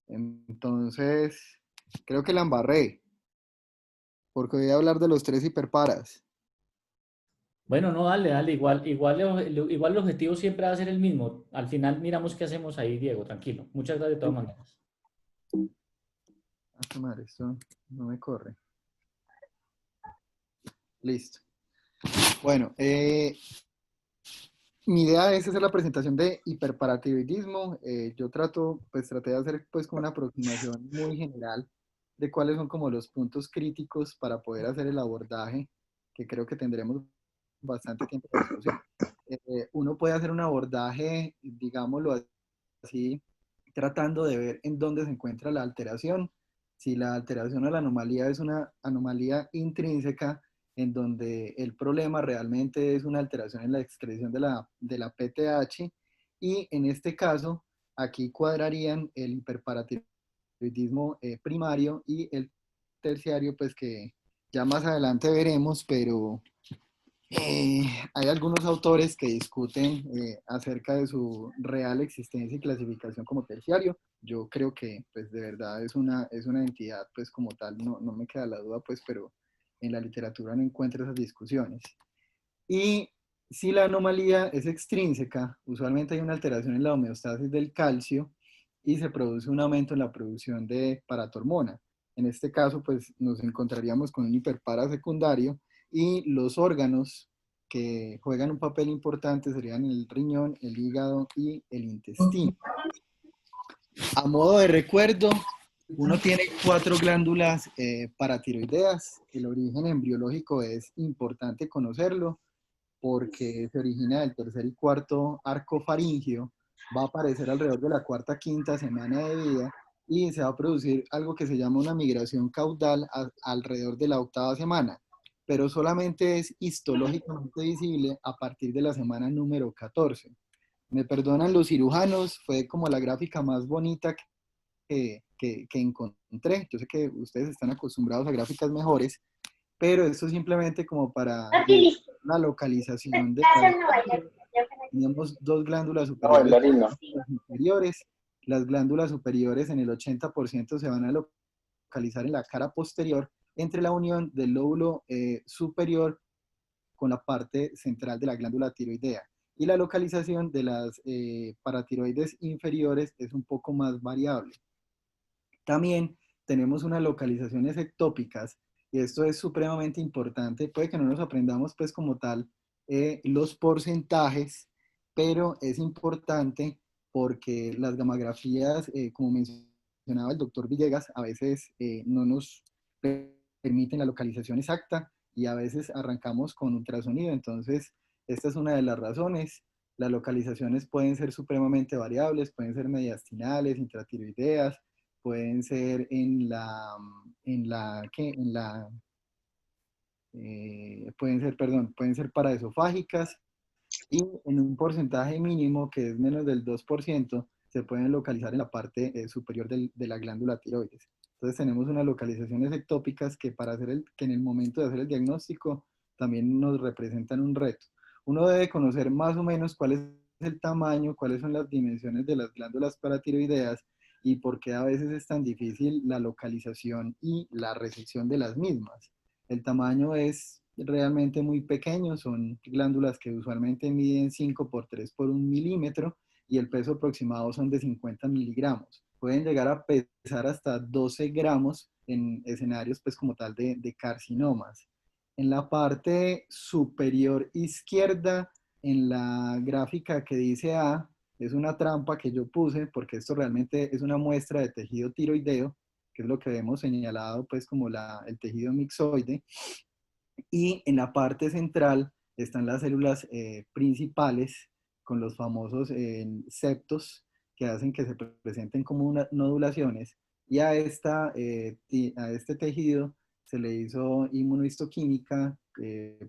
Entonces, creo que la embarré, porque voy a hablar de los tres hiperparas. Bueno, no, dale, dale, igual el objetivo siempre va a ser el mismo. Al final miramos qué hacemos ahí, Diego, tranquilo. Muchas gracias de todas maneras. Ah, madre, esto no me corre. Listo. Bueno, mi idea es hacer la presentación de hiperparatiroidismo. Yo traté de hacer pues como una aproximación muy general de cuáles son como los puntos críticos para poder hacer el abordaje, que creo que tendremos bastante tiempo de discusión. Uno puede hacer un abordaje, digámoslo así, tratando de ver en dónde se encuentra la alteración. Si la alteración o la anomalía es una anomalía intrínseca, en donde el problema realmente es una alteración en la excreción de la PTH, y en este caso, aquí cuadrarían el hiperparatiroidismo primario y el terciario, pues que ya más adelante veremos, pero hay algunos autores que discuten acerca de su real existencia y clasificación como terciario. Yo creo que, pues, de verdad es una entidad, pues, como tal, no me queda la duda, pues, pero en la literatura no encuentro esas discusiones. Y si la anomalía es extrínseca, usualmente hay una alteración en la homeostasis del calcio y se produce un aumento en la producción de paratormona. En este caso, pues nos encontraríamos con un hiperpara secundario y los órganos que juegan un papel importante serían el riñón, el hígado y el intestino. A modo de recuerdo, uno tiene 4 glándulas paratiroideas. El origen embriológico es importante conocerlo porque se origina del tercer y cuarto arco faríngeo, va a aparecer alrededor de la cuarta, quinta semana de vida y se va a producir algo que se llama una migración caudal alrededor de la octava semana, pero solamente es histológicamente visible a partir de la semana número 14. Me perdonan los cirujanos, fue como la gráfica más bonita que encontré. Yo sé que ustedes están acostumbrados a gráficas mejores, pero esto es simplemente como para la localización de las glándulas. Tenemos 2 glándulas No, superiores bailarina. y inferiores. Las glándulas superiores en el 80% se van a localizar en la cara posterior, entre la unión del lóbulo superior con la parte central de la glándula tiroidea. Y la localización de las paratiroides inferiores es un poco más variable. También tenemos unas localizaciones ectópicas, y esto es supremamente importante. Puede que no nos aprendamos pues como tal los porcentajes, pero es importante porque las gamografías, como mencionaba el doctor Villegas, a veces no nos permiten la localización exacta y a veces arrancamos con ultrasonido. Entonces, esta es una de las razones. Las localizaciones pueden ser supremamente variables, pueden ser mediastinales, intratiroideas, pueden ser pueden ser paraesofágicas, y en un porcentaje mínimo que es menos del 2% se pueden localizar en la parte superior de la glándula tiroides. Entonces tenemos unas localizaciones ectópicas que en el momento de hacer el diagnóstico también nos representan un reto. Uno debe conocer más o menos cuál es el tamaño, cuáles son las dimensiones de las glándulas paratiroideas y por qué a veces es tan difícil la localización y la resección de las mismas. El tamaño es realmente muy pequeño, son glándulas que usualmente miden 5 por 3 por 1 milímetro y el peso aproximado son de 50 miligramos. Pueden llegar a pesar hasta 12 gramos en escenarios pues como tal de carcinomas. En la parte superior izquierda, en la gráfica que dice A, es una trampa que yo puse porque esto realmente es una muestra de tejido tiroideo, que es lo que vemos señalado pues como el tejido mixoide, y en la parte central están las células principales con los famosos septos que hacen que se presenten como nodulaciones, y a este tejido se le hizo inmunohistoquímica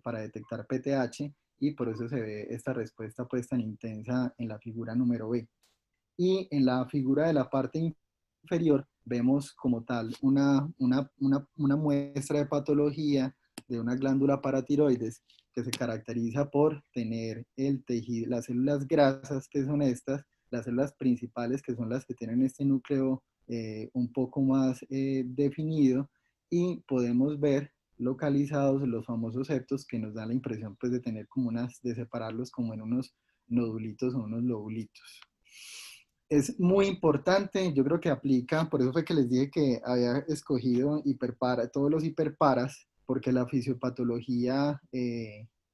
para detectar PTH, y por eso se ve esta respuesta pues tan intensa en la figura número B. Y en la figura de la parte inferior vemos como tal una muestra de patología de una glándula paratiroides que se caracteriza por tener el tejido, las células grasas, que son estas, las células principales, que son las que tienen este núcleo un poco más definido, y podemos ver localizados los famosos septos, que nos dan la impresión pues de tener como de separarlos como en unos nodulitos o unos lobulitos. Es muy importante, yo creo que aplica, por eso fue que les dije que había escogido todos los hiperparas, porque la fisiopatología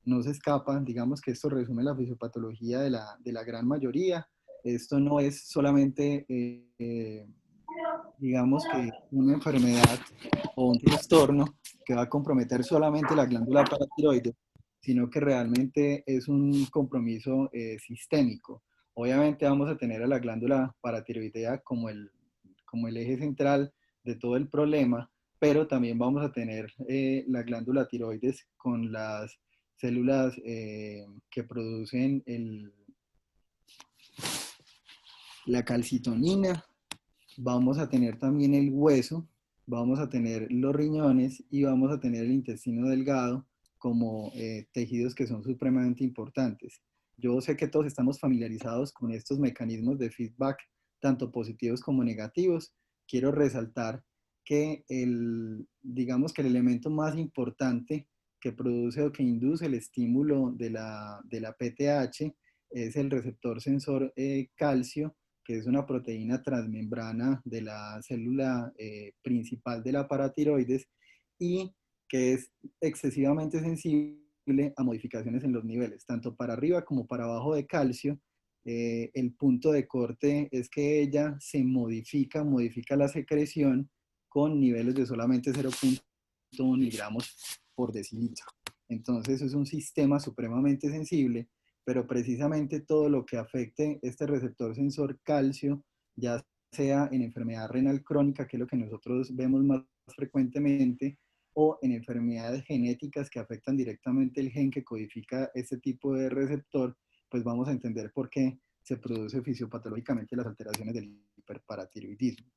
no se escapa. Digamos que esto resume la fisiopatología de la gran mayoría. Esto no es solamente, digamos que una enfermedad o un trastorno que va a comprometer solamente la glándula paratiroides, sino que realmente es un compromiso sistémico. Obviamente vamos a tener a la glándula paratiroidea como el eje central de todo el problema, pero también vamos a tener la glándula tiroides con las células que producen la calcitonina. Vamos a tener también el hueso, vamos a tener los riñones y vamos a tener el intestino delgado como tejidos que son supremamente importantes. Yo sé que todos estamos familiarizados con estos mecanismos de feedback, tanto positivos como negativos. Quiero resaltar que digamos que el elemento más importante que produce o que induce el estímulo de la PTH es el receptor sensor calcio, que es una proteína transmembrana de la célula principal de la paratiroides y que es excesivamente sensible a modificaciones en los niveles, tanto para arriba como para abajo de calcio. El punto de corte es que ella se modifica la secreción con niveles de solamente 0,1 miligramos por decilitro. Entonces es un sistema supremamente sensible, pero precisamente todo lo que afecte este receptor sensor calcio, ya sea en enfermedad renal crónica, que es lo que nosotros vemos más frecuentemente, o en enfermedades genéticas que afectan directamente el gen que codifica este tipo de receptor, pues vamos a entender por qué se produce fisiopatológicamente las alteraciones del hiperparatiroidismo.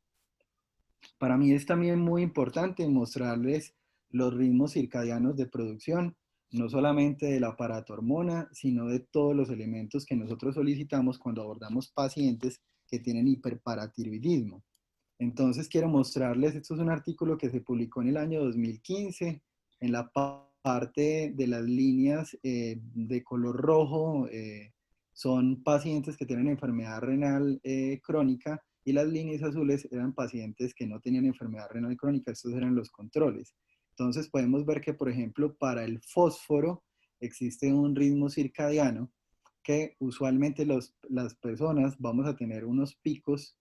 Para mí es también muy importante mostrarles los ritmos circadianos de producción, no solamente de la paratormona, sino de todos los elementos que nosotros solicitamos cuando abordamos pacientes que tienen hiperparatiroidismo. Entonces quiero mostrarles, esto es un artículo que se publicó en el año 2015, en la parte de las líneas de color rojo son pacientes que tienen enfermedad renal crónica, y las líneas azules eran pacientes que no tenían enfermedad renal crónica. Estos eran los controles. Entonces podemos ver que, por ejemplo, para el fósforo existe un ritmo circadiano que usualmente las personas vamos a tener unos picos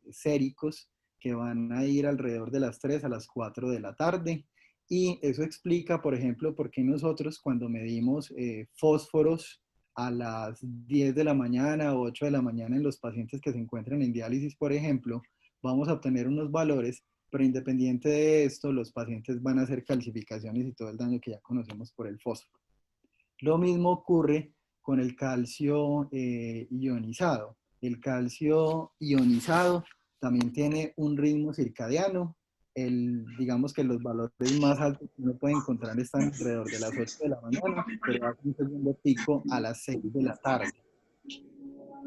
séricos que van a ir alrededor de las 3 a las 4 de la tarde. Y eso explica, por ejemplo, por qué nosotros cuando medimos fósforos a las 10 de la mañana o 8 de la mañana en los pacientes que se encuentran en diálisis, por ejemplo, vamos a obtener unos valores, pero independiente de esto, los pacientes van a hacer calcificaciones y todo el daño que ya conocemos por el fósforo. Lo mismo ocurre con el calcio ionizado. El calcio ionizado también tiene un ritmo circadiano. Digamos que los valores más altos que uno puede encontrar están alrededor de las 8 de la mañana, pero hace un segundo pico a las 6 de la tarde.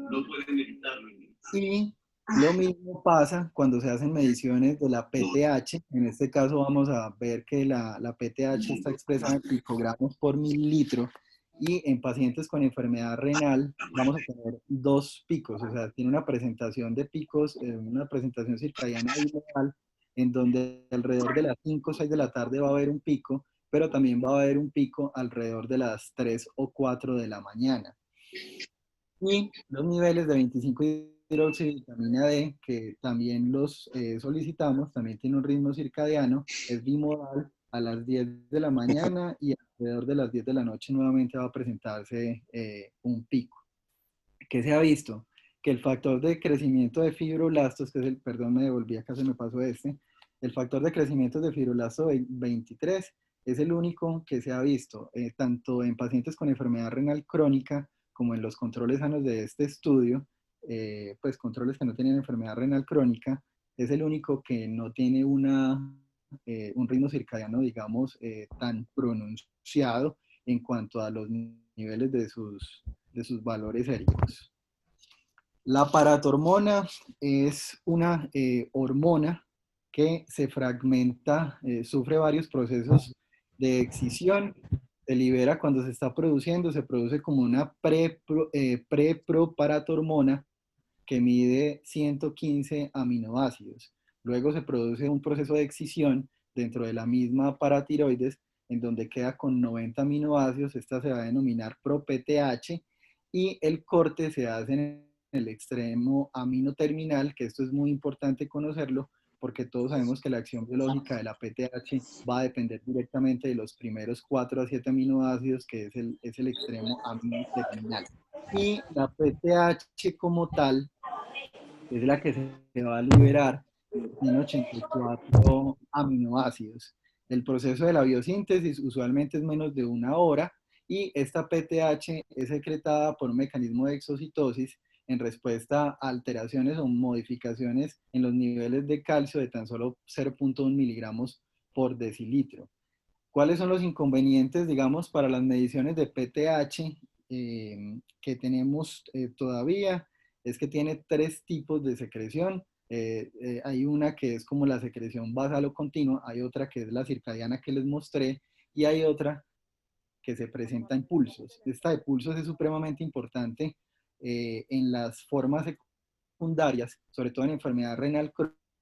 No pueden evitarlo. Y lo mismo pasa cuando se hacen mediciones de la PTH. En este caso vamos a ver que la PTH está expresada en picogramos por mililitro, y en pacientes con enfermedad renal vamos a tener dos picos, o sea, tiene una presentación de picos, una presentación circadiana bilateral, en donde alrededor de las 5 o 6 de la tarde va a haber un pico, pero también va a haber un pico alrededor de las 3 o 4 de la mañana. Y los niveles de 25 hidroxivitamina D, que también los solicitamos, también tiene un ritmo circadiano, es bimodal. A las 10 de la mañana y alrededor de las 10 de la noche nuevamente va a presentarse un pico. ¿Qué se ha visto? Que el factor de crecimiento de fibroblastos, que es perdón, me devolví, acá se me pasó el factor de crecimiento de fibroblasto 23 es el único que se ha visto, tanto en pacientes con enfermedad renal crónica como en los controles sanos de este estudio, pues controles que no tienen enfermedad renal crónica, es el único que no tiene un ritmo circadiano, digamos, tan pronunciado en cuanto a los niveles de sus valores séricos. La paratormona es una hormona que se fragmenta, sufre varios procesos de excisión, se libera cuando se está produciendo, se produce como una preproparatormona que mide 115 aminoácidos. Luego se produce un proceso de excisión dentro de la misma paratiroides, en donde queda con 90 aminoácidos. Esta se va a denominar ProPTH y el corte se hace en el extremo aminoterminal, que esto es muy importante conocerlo, porque todos sabemos que la acción biológica de la PTH va a depender directamente de los primeros 4 a 7 aminoácidos, que es el extremo aminoterminal. Y la PTH como tal es la que se va a liberar en 84 aminoácidos. El proceso de la biosíntesis usualmente es menos de una hora y esta PTH es secretada por un mecanismo de exocitosis en respuesta a alteraciones o modificaciones en los niveles de calcio de tan solo 0.1 miligramos por decilitro. ¿Cuáles son los inconvenientes, digamos, para las mediciones de PTH que tenemos todavía? Es que tiene tres tipos de secreción. Hay una que es como la secreción basal o continua, hay otra que es la circadiana que les mostré y hay otra que se presenta en pulsos. Esta de pulsos es supremamente importante en las formas secundarias, sobre todo en enfermedad renal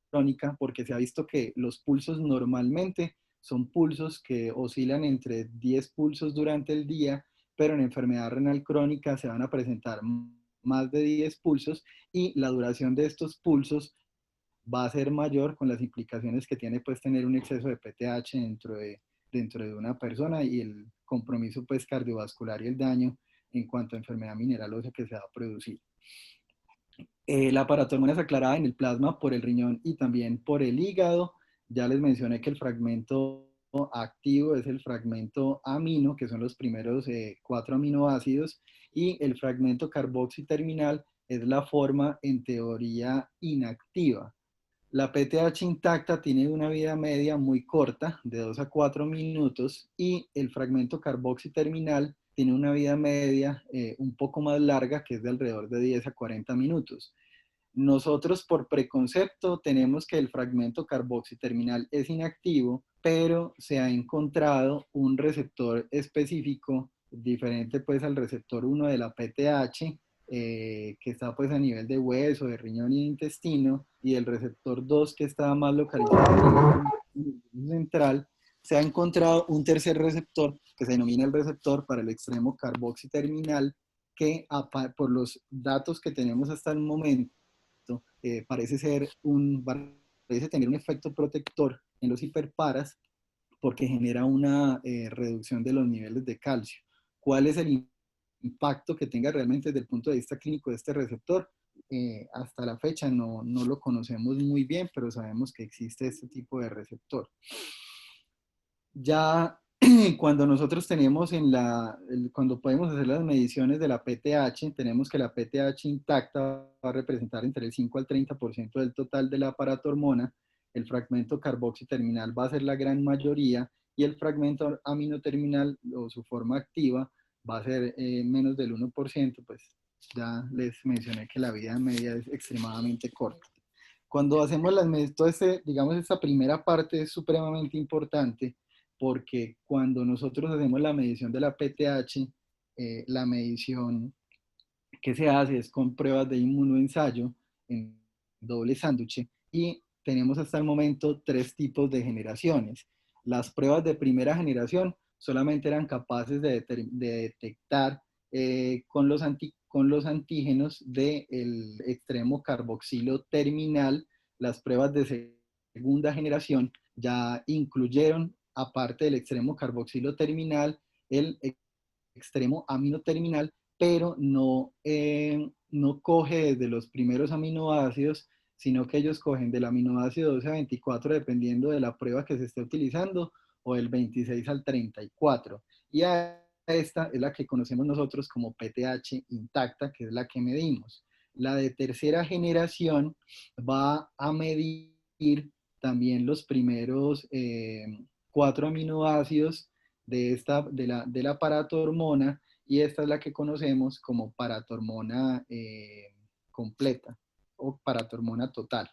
crónica, porque se ha visto que los pulsos normalmente son pulsos que oscilan entre 10 pulsos durante el día, pero en enfermedad renal crónica se van a presentar más de 10 pulsos y la duración de estos pulsos va a ser mayor con las implicaciones que tiene pues tener un exceso de PTH dentro de una persona y el compromiso pues cardiovascular y el daño en cuanto a enfermedad mineral ósea que se va a producir. La paratormona es aclarada en el plasma por el riñón y también por el hígado. Ya les mencioné que el fragmento activo es el fragmento amino, que son los primeros 4 aminoácidos, y el fragmento carboxiterminal es la forma en teoría inactiva. La PTH intacta tiene una vida media muy corta, de 2 a 4 minutos, y el fragmento carboxiterminal tiene una vida media un poco más larga, que es de alrededor de 10 a 40 minutos. Nosotros por preconcepto tenemos que el fragmento carboxiterminal es inactivo, pero se ha encontrado un receptor específico diferente pues al receptor 1 de la PTH, que está pues a nivel de hueso, de riñón y de intestino, y el receptor 2 que está más localizado a nivel central. Se ha encontrado un tercer receptor que se denomina el receptor para el extremo carboxiterminal, que por los datos que tenemos hasta el momento parece parece tener un efecto protector en los hiperparas porque genera una reducción de los niveles de calcio. ¿Cuál es el impacto que tenga realmente desde el punto de vista clínico de este receptor? Hasta la fecha no lo conocemos muy bien, pero sabemos que existe este tipo de receptor. Ya cuando nosotros tenemos cuando podemos hacer las mediciones de la PTH, tenemos que la PTH intacta va a representar entre el 5 al 30% del total de la aparatormona, el fragmento carboxiterminal va a ser la gran mayoría y el fragmento aminoterminal o su forma activa va a ser menos del 1%, pues ya les mencioné que la vida media es extremadamente corta. Cuando hacemos digamos, esta primera parte es supremamente importante porque cuando nosotros hacemos la medición de la PTH, la medición que se hace es con pruebas de inmunoensayo en doble sándwich y tenemos hasta el momento tres tipos de generaciones. Las pruebas de primera generación solamente eran capaces de detectar con los antígenos del extremo carboxilo terminal. Las pruebas de segunda generación ya incluyeron, aparte del extremo carboxilo terminal, el extremo amino terminal, pero no coge desde los primeros aminoácidos, sino que ellos cogen del aminoácido 12 a 24, dependiendo de la prueba que se esté utilizando, o del 26 al 34. Y a esta es la que conocemos nosotros como PTH intacta, que es la que medimos. La de tercera generación va a medir también los primeros 4 aminoácidos de la paratormona, y esta es la que conocemos como paratormona completa o paratormona total.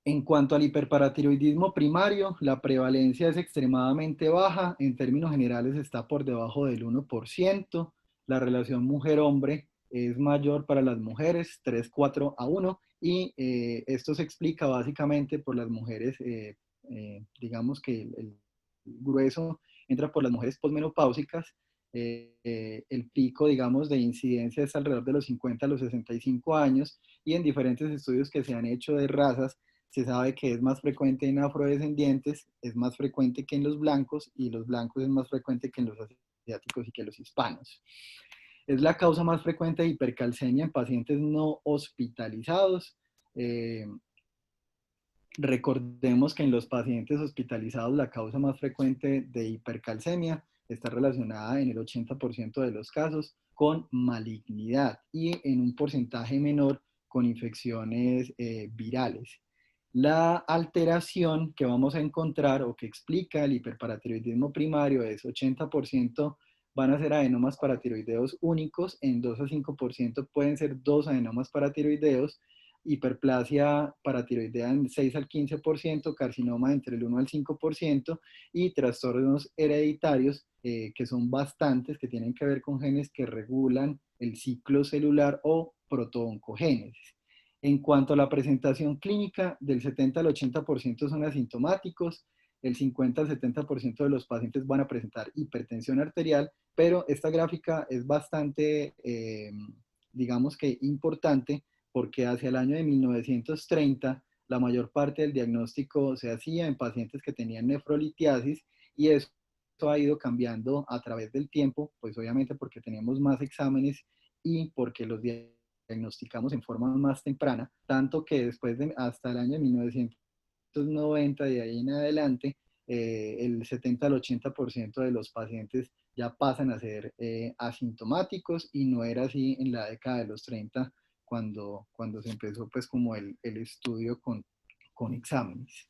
En cuanto al hiperparatiroidismo primario, la prevalencia es extremadamente baja, en términos generales está por debajo del 1%, la relación mujer-hombre es mayor para las mujeres, 3:4:1, y esto se explica básicamente por las mujeres, digamos que el grueso entra por las mujeres posmenopáusicas, el pico, digamos, de incidencia es alrededor de los 50 a los 65 años, y en diferentes estudios que se han hecho de razas, se sabe que es más frecuente en afrodescendientes, es más frecuente que en los blancos, y los blancos es más frecuente que en los asiáticos y que los hispanos. Es la causa más frecuente de hipercalcemia en pacientes no hospitalizados. Recordemos que en los pacientes hospitalizados la causa más frecuente de hipercalcemia está relacionada en el 80% de los casos con malignidad y en un porcentaje menor con infecciones virales. La alteración que vamos a encontrar o que explica el hiperparatiroidismo primario es 80% van a ser adenomas paratiroideos únicos, en 2 a 5% pueden ser dos adenomas paratiroideos, hiperplasia paratiroidea en 6 al 15%, carcinoma entre el 1 al 5% y trastornos hereditarios, que son bastantes, que tienen que ver con genes que regulan el ciclo celular o protooncogenesis. En cuanto a la presentación clínica, del 70 al 80% son asintomáticos, el 50 al 70% de los pacientes van a presentar hipertensión arterial, pero esta gráfica es bastante, digamos que importante, porque hacia el año de 1930 la mayor parte del diagnóstico se hacía en pacientes que tenían nefrolitiasis, y eso ha ido cambiando a través del tiempo, pues obviamente porque tenemos más exámenes y porque los diagnosticamos en forma más temprana, tanto que después de hasta el año de 1990, de ahí en adelante, el 70 al 80% de los pacientes ya pasan a ser asintomáticos, y no era así en la década de los 30 cuando se empezó pues como el estudio con exámenes.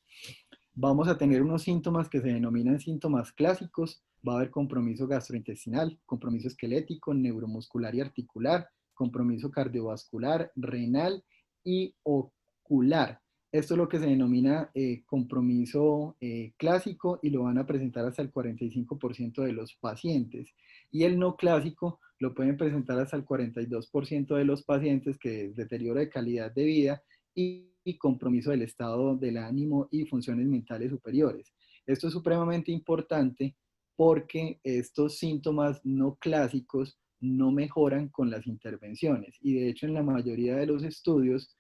Vamos a tener unos síntomas que se denominan síntomas clásicos. Va a haber compromiso gastrointestinal, compromiso esquelético, neuromuscular y articular, compromiso cardiovascular, renal y ocular. Esto es lo que se denomina compromiso clásico, y lo van a presentar hasta el 45% de los pacientes. Y el no clásico lo pueden presentar hasta el 42% de los pacientes, que es deterioro de calidad de vida y compromiso del estado del ánimo y funciones mentales superiores. Esto es supremamente importante porque estos síntomas no clásicos no mejoran con las intervenciones, y de hecho en la mayoría de los estudios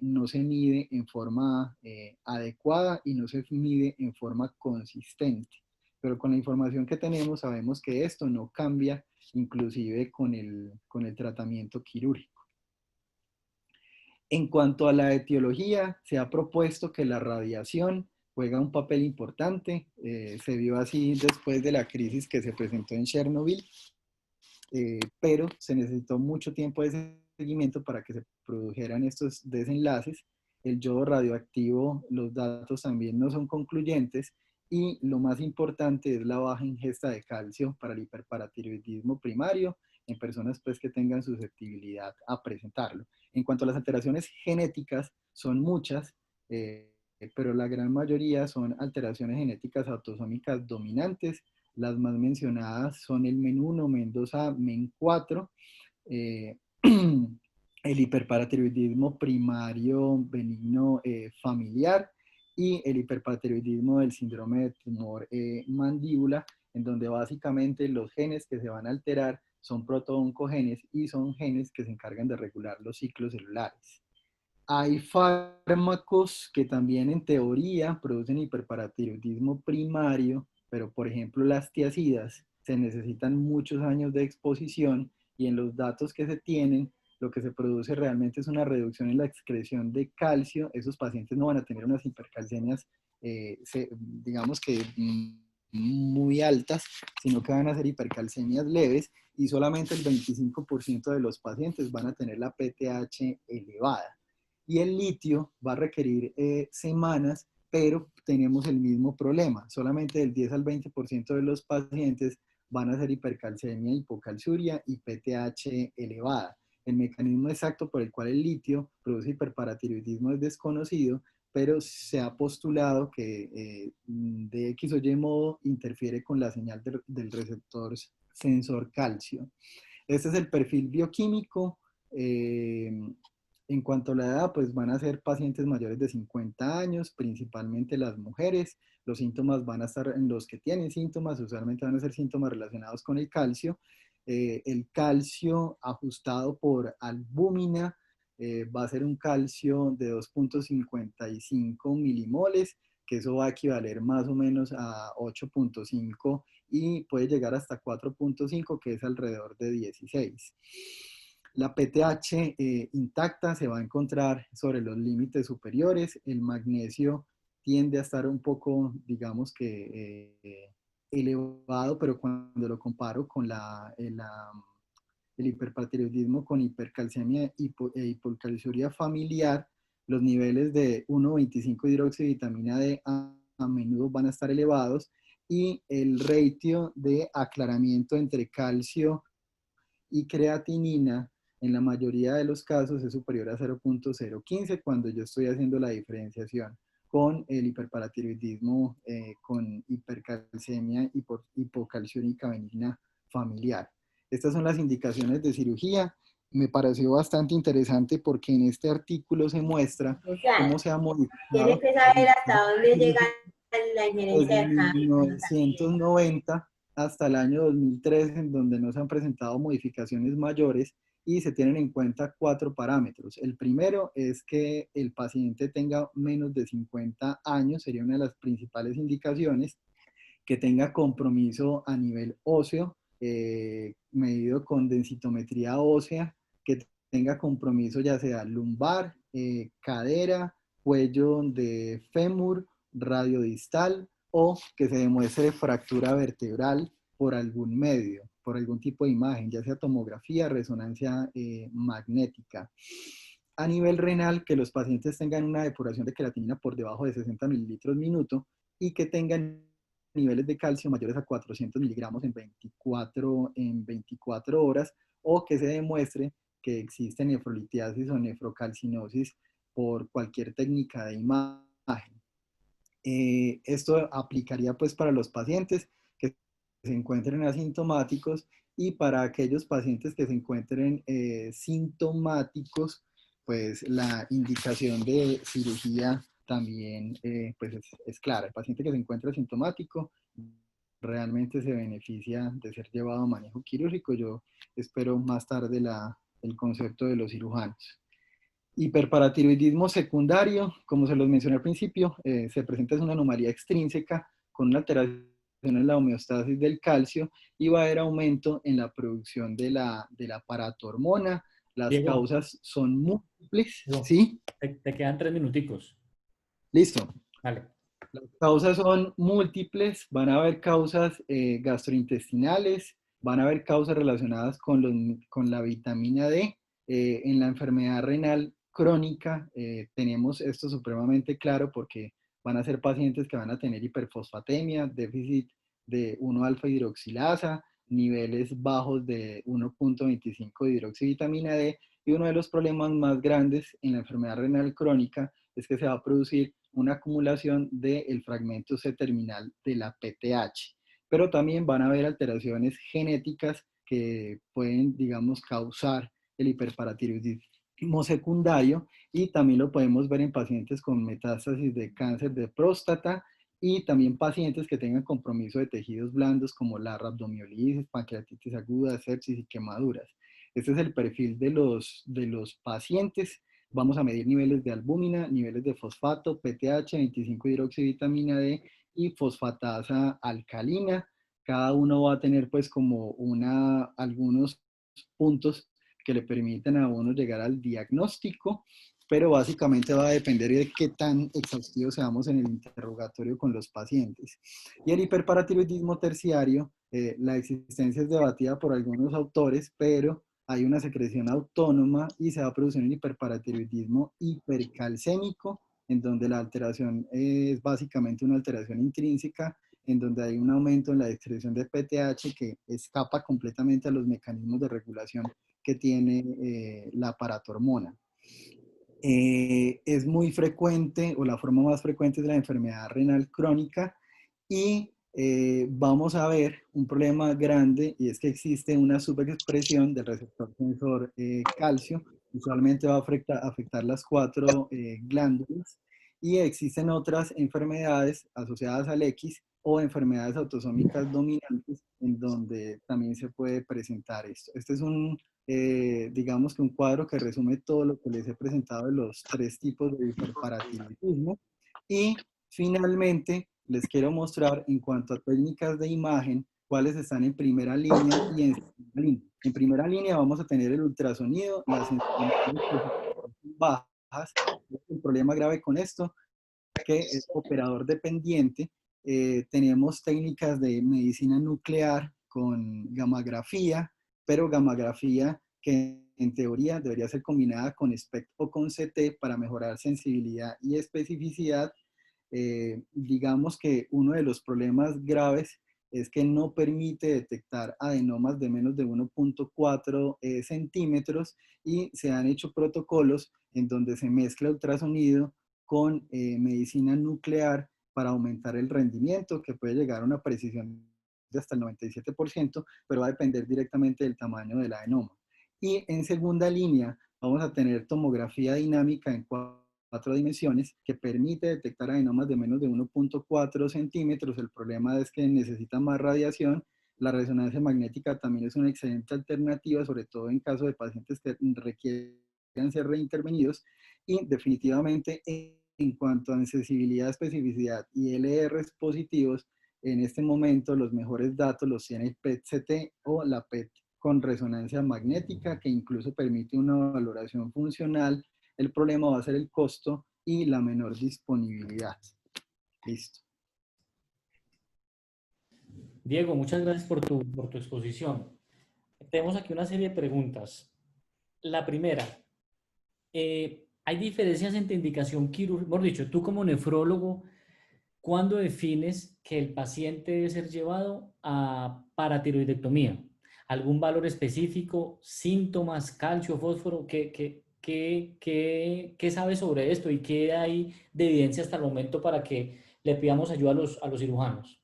no se mide en forma adecuada y no se mide en forma consistente. Pero con la información que tenemos sabemos que esto no cambia inclusive con el tratamiento quirúrgico. En cuanto a la etiología, se ha propuesto que la radiación juega un papel importante. Se vio así después de la crisis que se presentó en Chernobyl, pero se necesitó mucho tiempo de seguimiento para que se produjeran estos desenlaces. El yodo radioactivo, los datos también no son concluyentes, y lo más importante es la baja ingesta de calcio para el hiperparatiroidismo primario en personas pues, que tengan susceptibilidad a presentarlo. En cuanto a las alteraciones genéticas, son muchas, pero la gran mayoría son alteraciones genéticas autosómicas dominantes. Las más mencionadas son el MEN1, MEN2A, MEN4, eh, el hiperparatiroidismo primario benigno familiar, y el hiperparatiroidismo del síndrome de tumor mandíbula, en donde básicamente los genes que se van a alterar son protooncogenes, y son genes que se encargan de regular los ciclos celulares. Hay fármacos que también en teoría producen hiperparatiroidismo primario, pero por ejemplo las tiazidas se necesitan muchos años de exposición, y en los datos que se tienen lo que se produce realmente es una reducción en la excreción de calcio. Esos pacientes no van a tener unas hipercalcemias, digamos que muy altas, sino que van a ser hipercalcemias leves, y solamente el 25% de los pacientes van a tener la PTH elevada. Y el litio va a requerir semanas, pero tenemos el mismo problema. Solamente del 10 al 20% de los pacientes van a ser hipercalcemia, hipocalciuria y PTH elevada. El mecanismo exacto por el cual el litio produce hiperparatiroidismo es desconocido, pero se ha postulado que de X o Y modo interfiere con la señal del receptor sensor calcio. Este es el perfil bioquímico. En cuanto a la edad, pues van a ser pacientes mayores de 50 años, principalmente las mujeres. Los síntomas van a estar en los que tienen síntomas, usualmente van a ser síntomas relacionados con el calcio ajustado por albúmina va a ser un calcio de 2.55 milimoles, que eso va a equivaler más o menos a 8.5 y puede llegar hasta 4.5, que es alrededor de 16. La PTH intacta se va a encontrar sobre los límites superiores. El magnesio tiende a estar un poco, digamos que elevado, pero cuando lo comparo con el hiperpatiroidismo con hipercalcemia e hipocalciuria familiar, los niveles de 1,25 hidroxivitamina D a menudo van a estar elevados y el ratio de aclaramiento entre calcio y creatinina en la mayoría de los casos es superior a 0.015 cuando yo estoy haciendo la diferenciación con el hiperparatiroidismo, con hipercalcemia hipocalciúrica benigna familiar. Estas son las indicaciones de cirugía. Me pareció bastante interesante porque en este artículo se muestra O sea, cómo se ha tienes modificado que saber hasta dónde llega la injerencia desde de cambio. 1990 hasta el año 2003, en donde no se han presentado modificaciones mayores y se tienen en cuenta 4 parámetros. El primero es que el paciente tenga menos de 50 años, sería una de las principales indicaciones, que tenga compromiso a nivel óseo, medido con densitometría ósea, que tenga compromiso ya sea lumbar, cadera, cuello de fémur, radiodistal o que se demuestre fractura vertebral por algún medio, por algún tipo de imagen, ya sea tomografía, resonancia magnética. A nivel renal, que los pacientes tengan una depuración de creatinina por debajo de 60 mililitros minuto y que tengan niveles de calcio mayores a 400 miligramos en 24 horas o que se demuestre que existe nefrolitiasis o nefrocalcinosis por cualquier técnica de imagen. Esto aplicaría pues para los pacientes que se encuentren asintomáticos y para aquellos pacientes que se encuentren sintomáticos, pues la indicación de cirugía también pues es clara. El paciente que se encuentra asintomático realmente se beneficia de ser llevado a manejo quirúrgico. Yo espero más tarde el concepto de los cirujanos. Hiperparatiroidismo secundario, como se los mencioné al principio, se presenta es una anomalía extrínseca con una alteración en la homeostasis del calcio y va a haber aumento en la producción de la paratormona. Las Diego, causas son múltiples, Diego, ¿sí? te quedan 3 minuticos. Listo. Vale. Las causas son múltiples, van a haber causas gastrointestinales, van a haber causas relacionadas con la vitamina D. En la enfermedad renal crónica tenemos esto supremamente claro porque van a ser pacientes que van a tener hiperfosfatemia, déficit de 1-alfa hidroxilasa, niveles bajos de 1.25 de hidroxivitamina D y uno de los problemas más grandes en la enfermedad renal crónica es que se va a producir una acumulación del fragmento C-terminal de la PTH. Pero también van a haber alteraciones genéticas que pueden, digamos, causar el hiperparatiroidismo secundario y también lo podemos ver en pacientes con metástasis de cáncer de próstata y también pacientes que tengan compromiso de tejidos blandos como la rhabdomiolisis, pancreatitis aguda, sepsis y quemaduras. Este es el perfil de los pacientes. Vamos a medir niveles de albúmina, niveles de fosfato, PTH, 25-hidroxivitamina D y fosfatasa alcalina. Cada uno va a tener pues como algunos puntos que le permiten a uno llegar al diagnóstico, pero básicamente va a depender de qué tan exhaustivos seamos en el interrogatorio con los pacientes. Y el hiperparatiroidismo terciario, la existencia es debatida por algunos autores, pero hay una secreción autónoma y se va a producir un hiperparatiroidismo hipercalcémico, en donde la alteración es básicamente una alteración intrínseca, en donde hay un aumento en la excreción de PTH que escapa completamente a los mecanismos de regulación que tiene la paratormona. Es muy frecuente, o la forma más frecuente de la enfermedad renal crónica, y vamos a ver un problema grande, y es que existe una subexpresión del receptor sensor calcio. Usualmente va a afectar las 4 glándulas, y existen otras enfermedades asociadas al X o enfermedades autosómicas dominantes en donde también se puede presentar esto. Este es digamos que un cuadro que resume todo lo que les he presentado de los 3 tipos de hiperparatiroidismo. Y finalmente les quiero mostrar en cuanto a técnicas de imagen cuáles están en primera línea y en segunda línea. En primera línea vamos a tener el ultrasonido, las sensibilidades bajas. El problema grave con esto que es operador dependiente. Tenemos técnicas de medicina nuclear con gammagrafía, pero gammagrafía que en teoría debería ser combinada con SPECT o con CT para mejorar sensibilidad y especificidad. Digamos que uno de los problemas graves es que no permite detectar adenomas de menos de 1.4 centímetros, y se han hecho protocolos en donde se mezcla ultrasonido con medicina nuclear para aumentar el rendimiento, que puede llegar a una precisión de hasta el 97%, pero va a depender directamente del tamaño del adenoma. Y en segunda línea vamos a tener tomografía dinámica en 4 dimensiones que permite detectar adenomas de menos de 1.4 centímetros. El problema es que necesita más radiación. La resonancia magnética también es una excelente alternativa, sobre todo en caso de pacientes que requieren ser reintervenidos. Y definitivamente en cuanto a sensibilidad, especificidad y LRs positivos, en este momento los mejores datos los tiene el PET-CT o la PET con resonancia magnética, que incluso permite una valoración funcional. El problema va a ser el costo y la menor disponibilidad. Listo. Diego, muchas gracias por tu exposición. Tenemos aquí una serie de preguntas. La primera, ¿hay diferencias entre indicación quirúrgica? Mejor dicho, tú como nefrólogo, ¿cuándo defines que el paciente debe ser llevado a paratiroidectomía? ¿Algún valor específico? ¿Síntomas? ¿Calcio? ¿Fósforo? ¿Qué sabes sobre esto? ¿Y qué hay de evidencia hasta el momento para que le pidamos ayuda a los cirujanos?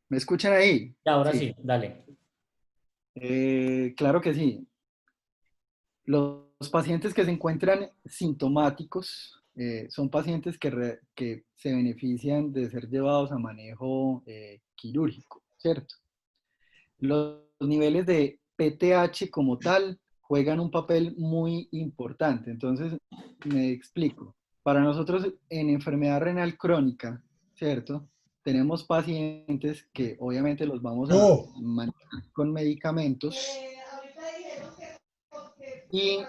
¿Me escuchan ahí? Y ahora Sí. sí, dale. Claro que sí. Los pacientes que se encuentran sintomáticos son pacientes que se benefician de ser llevados a manejo quirúrgico, ¿cierto? Los niveles de PTH como tal juegan un papel muy importante. Entonces, me explico. Para nosotros en enfermedad renal crónica, ¿cierto? Tenemos pacientes que obviamente los vamos a manejar con medicamentos, y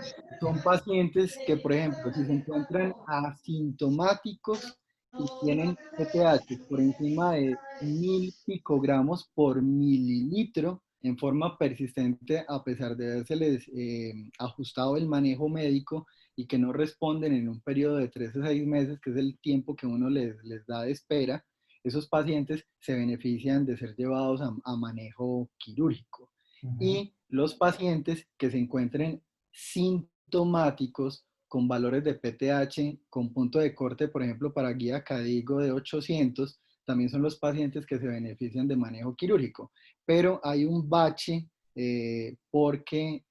son pacientes que, por ejemplo, si se encuentran asintomáticos y tienen PTH por encima de 1000 picogramos por mililitro en forma persistente, a pesar de habérseles ajustado el manejo médico, y que no responden en un periodo de 3 a 6 meses, que es el tiempo que uno les da de espera, esos pacientes se benefician de ser llevados a manejo quirúrgico. Y los pacientes que se encuentren sintomáticos con valores de PTH con punto de corte, por ejemplo, para guía CADIGO de 800, también son los pacientes que se benefician de manejo quirúrgico. Pero hay un bache porque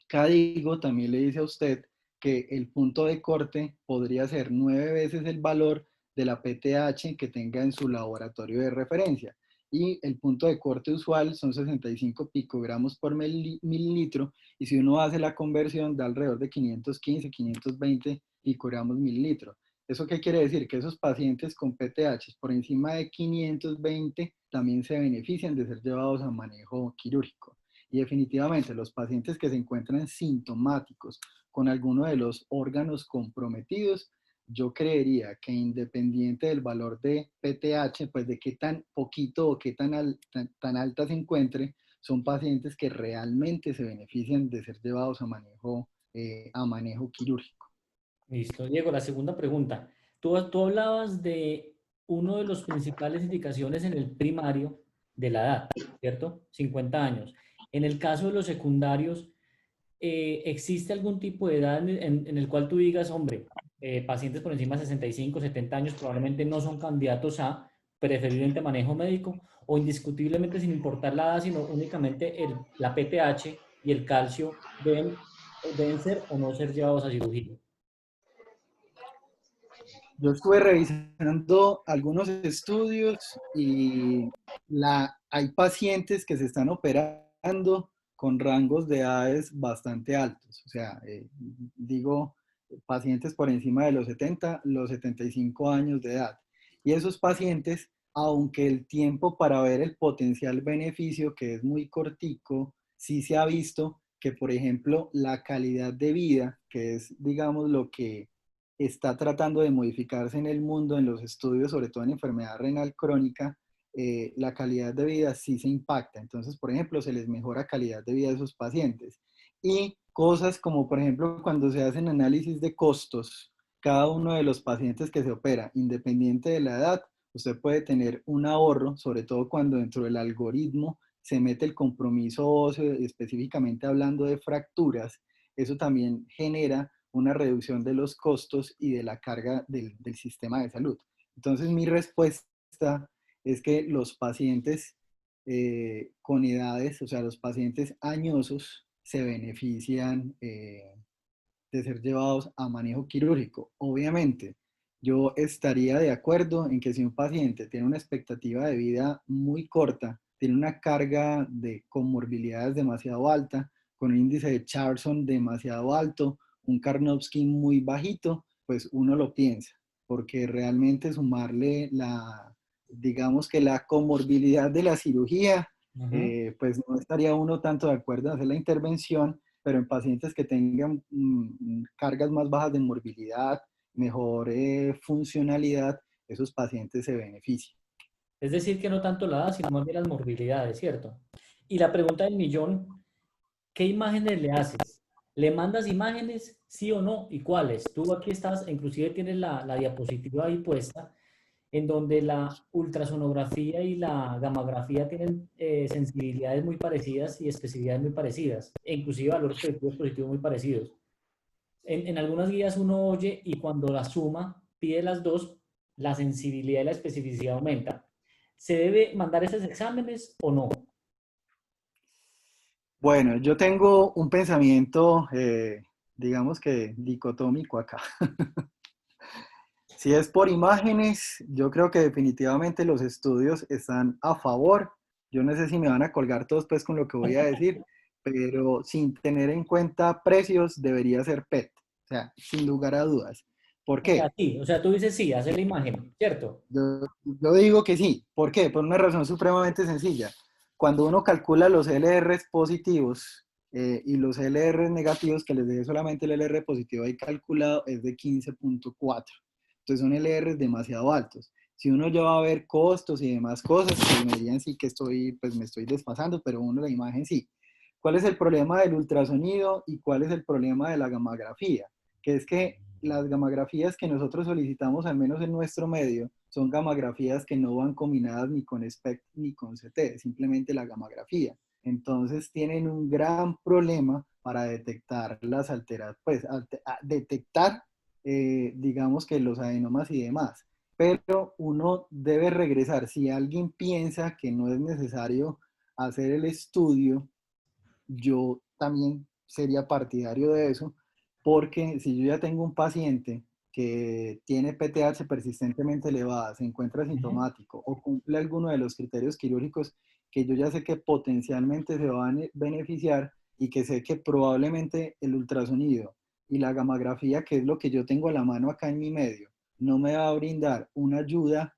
CADIGO también le dice a usted que el punto de corte podría ser 9 veces el valor de la PTH que tenga en su laboratorio de referencia. Y el punto de corte usual son 65 picogramos por mililitro, y si uno hace la conversión da alrededor de 515, 520 picogramos mililitro. ¿Eso qué quiere decir? Que esos pacientes con PTH por encima de 520 también se benefician de ser llevados a manejo quirúrgico. Y definitivamente los pacientes que se encuentran sintomáticos con alguno de los órganos comprometidos, yo creería que independiente del valor de PTH, pues de qué tan poquito o qué tan alta se encuentre, son pacientes que realmente se benefician de ser llevados a manejo quirúrgico. Listo. Diego, la segunda pregunta. Tú hablabas de uno de los principales indicaciones en el primario de la edad, ¿cierto? 50 años. En el caso de los secundarios, ¿existe algún tipo de edad en el cual tú digas, hombre, pacientes por encima de 65, 70 años probablemente no son candidatos a preferiblemente manejo médico o indiscutiblemente sin importar la edad, sino únicamente la PTH y el calcio deben ser o no ser llevados a cirugía? Yo estuve revisando algunos estudios y hay pacientes que se están operando con rangos de edades bastante altos. O sea, digo, pacientes por encima de los 70, los 75 años de edad. Y esos pacientes, aunque el tiempo para ver el potencial beneficio, que es muy cortico, sí se ha visto que, por ejemplo, la calidad de vida, que es, digamos, lo que está tratando de modificarse en el mundo, en los estudios, sobre todo en enfermedad renal crónica, la calidad de vida sí se impacta. Entonces, por ejemplo, se les mejora calidad de vida a esos pacientes. Y cosas como, por ejemplo, cuando se hacen análisis de costos, cada uno de los pacientes que se opera, independiente de la edad, usted puede tener un ahorro, sobre todo cuando dentro del algoritmo se mete el compromiso óseo, específicamente hablando de fracturas. Eso también genera una reducción de los costos y de la carga del sistema de salud. Entonces, mi respuesta es que los pacientes con edades, o sea, los pacientes añosos, se benefician de ser llevados a manejo quirúrgico. Obviamente, yo estaría de acuerdo en que si un paciente tiene una expectativa de vida muy corta, tiene una carga de comorbilidades demasiado alta, con un índice de Charlson demasiado alto, un Karnofsky muy bajito, pues uno lo piensa, porque realmente sumarle digamos que la comorbilidad de la cirugía, pues no estaría uno tanto de acuerdo en hacer la intervención, pero en pacientes que tengan cargas más bajas de morbilidad, mejor funcionalidad, esos pacientes se benefician. Es decir, que no tanto la edad, sino más bien las morbilidades, ¿cierto? Y la pregunta del millón, ¿qué imágenes le haces? ¿Le mandas imágenes, sí o no? ¿Y cuáles? Tú aquí estás, inclusive tienes la diapositiva ahí puesta, en donde la ultrasonografía y la gamografía tienen sensibilidades muy parecidas y especificidades muy parecidas, e inclusive valores predictivos positivos muy parecidos. En algunas guías uno oye y cuando la suma, pide las dos, la sensibilidad y la especificidad aumenta. ¿Se debe mandar esos exámenes o no? Bueno, yo tengo un pensamiento, digamos que dicotómico acá. Si es por imágenes, yo creo que definitivamente los estudios están a favor. Yo no sé si me van a colgar todos pues con lo que voy a decir, pero sin tener en cuenta precios, debería ser PET. O sea, sin lugar a dudas. ¿Por O sea, qué? sí, o sea, tú dices sí, hacer la imagen, ¿cierto? Yo digo que sí. ¿Por qué? Por una razón supremamente sencilla. Cuando uno calcula los LRs positivos y los LRs negativos, que les dejé solamente el LR positivo ahí calculado, es de 15.4. Entonces son LRs demasiado altos. Si uno ya va a ver costos y demás cosas, pues me dirían sí que pues me estoy desfasando, pero uno la imagen sí. ¿Cuál es el problema del ultrasonido y cuál es el problema de la gamografía? Que es que las gamografías que nosotros solicitamos, al menos en nuestro medio, son gamografías que no van combinadas ni con SPECT ni con CT, simplemente la gamografía. Entonces tienen un gran problema para detectar las alteraciones, pues detectar, digamos que los adenomas y demás. Pero uno debe regresar. Si alguien piensa que no es necesario hacer el estudio, yo también sería partidario de eso, porque si yo ya tengo un paciente que tiene PTH persistentemente elevada, se encuentra asintomático o cumple alguno de los criterios quirúrgicos que yo ya sé que potencialmente se van a beneficiar y que sé que probablemente el ultrasonido y la gamografía, que es lo que yo tengo a la mano acá en mi medio, no me va a brindar una ayuda,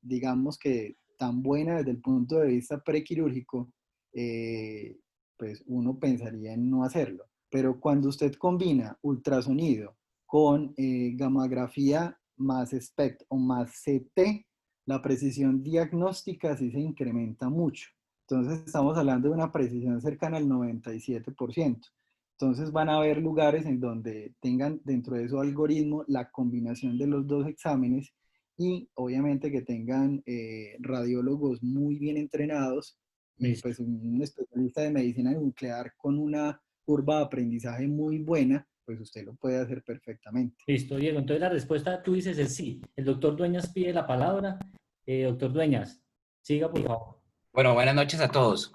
digamos que tan buena desde el punto de vista prequirúrgico, eh, pues uno pensaría en no hacerlo. Pero cuando usted combina ultrasonido con gamografía más SPECT o más CT, la precisión diagnóstica sí se incrementa mucho. Entonces estamos hablando de una precisión cercana al 97%. Entonces van a haber lugares en donde tengan dentro de su algoritmo la combinación de los dos exámenes y obviamente que tengan radiólogos muy bien entrenados y Listo. pues un especialista de medicina nuclear con una curva de aprendizaje muy buena, pues usted lo puede hacer perfectamente. Listo, Diego. Entonces la respuesta tú dices es sí. El doctor Dueñas pide la palabra. Doctor Dueñas, siga por favor. Bueno, buenas noches a todos.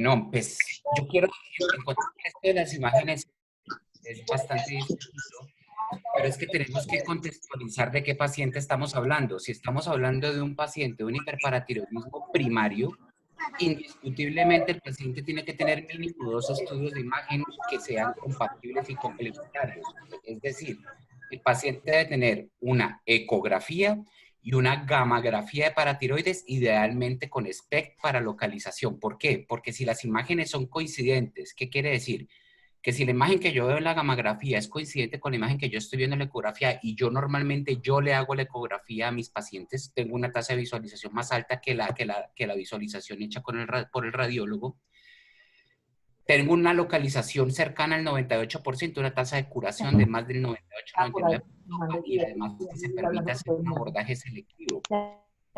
No, pues yo quiero encontrar esto de las imágenes es bastante distinto, pero es que tenemos que contextualizar de qué paciente estamos hablando. Si estamos hablando de un paciente de un hiperparatiroidismo primario, indiscutiblemente el paciente tiene que tener mínimo 2 estudios de imagen que sean compatibles y complementarios. Es decir, el paciente debe tener una ecografía y una gamografía de paratiroides, idealmente con SPECT para localización. ¿Por qué? Porque si las imágenes son coincidentes, ¿qué quiere decir? Que si la imagen que yo veo en la gamografía es coincidente con la imagen que yo estoy viendo en la ecografía y yo normalmente le hago la ecografía a mis pacientes, tengo una tasa de visualización más alta que la visualización hecha por el radiólogo. Tengo una localización cercana al 98%, una tasa de curación de más del 98-99%, y además que se permite hacer un abordaje selectivo.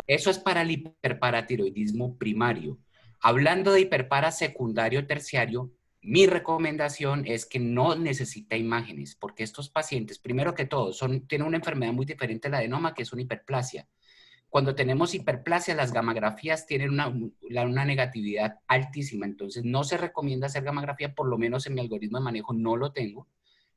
Eso es para el hiperparatiroidismo primario. Hablando de hiperpara secundario o terciario, mi recomendación es que no necesita imágenes, porque estos pacientes, primero que todo, tienen una enfermedad muy diferente a la adenoma, que es una hiperplasia. Cuando tenemos hiperplasia, las gamografías tienen una negatividad altísima, entonces no se recomienda hacer gamografía, por lo menos en mi algoritmo de manejo no lo tengo.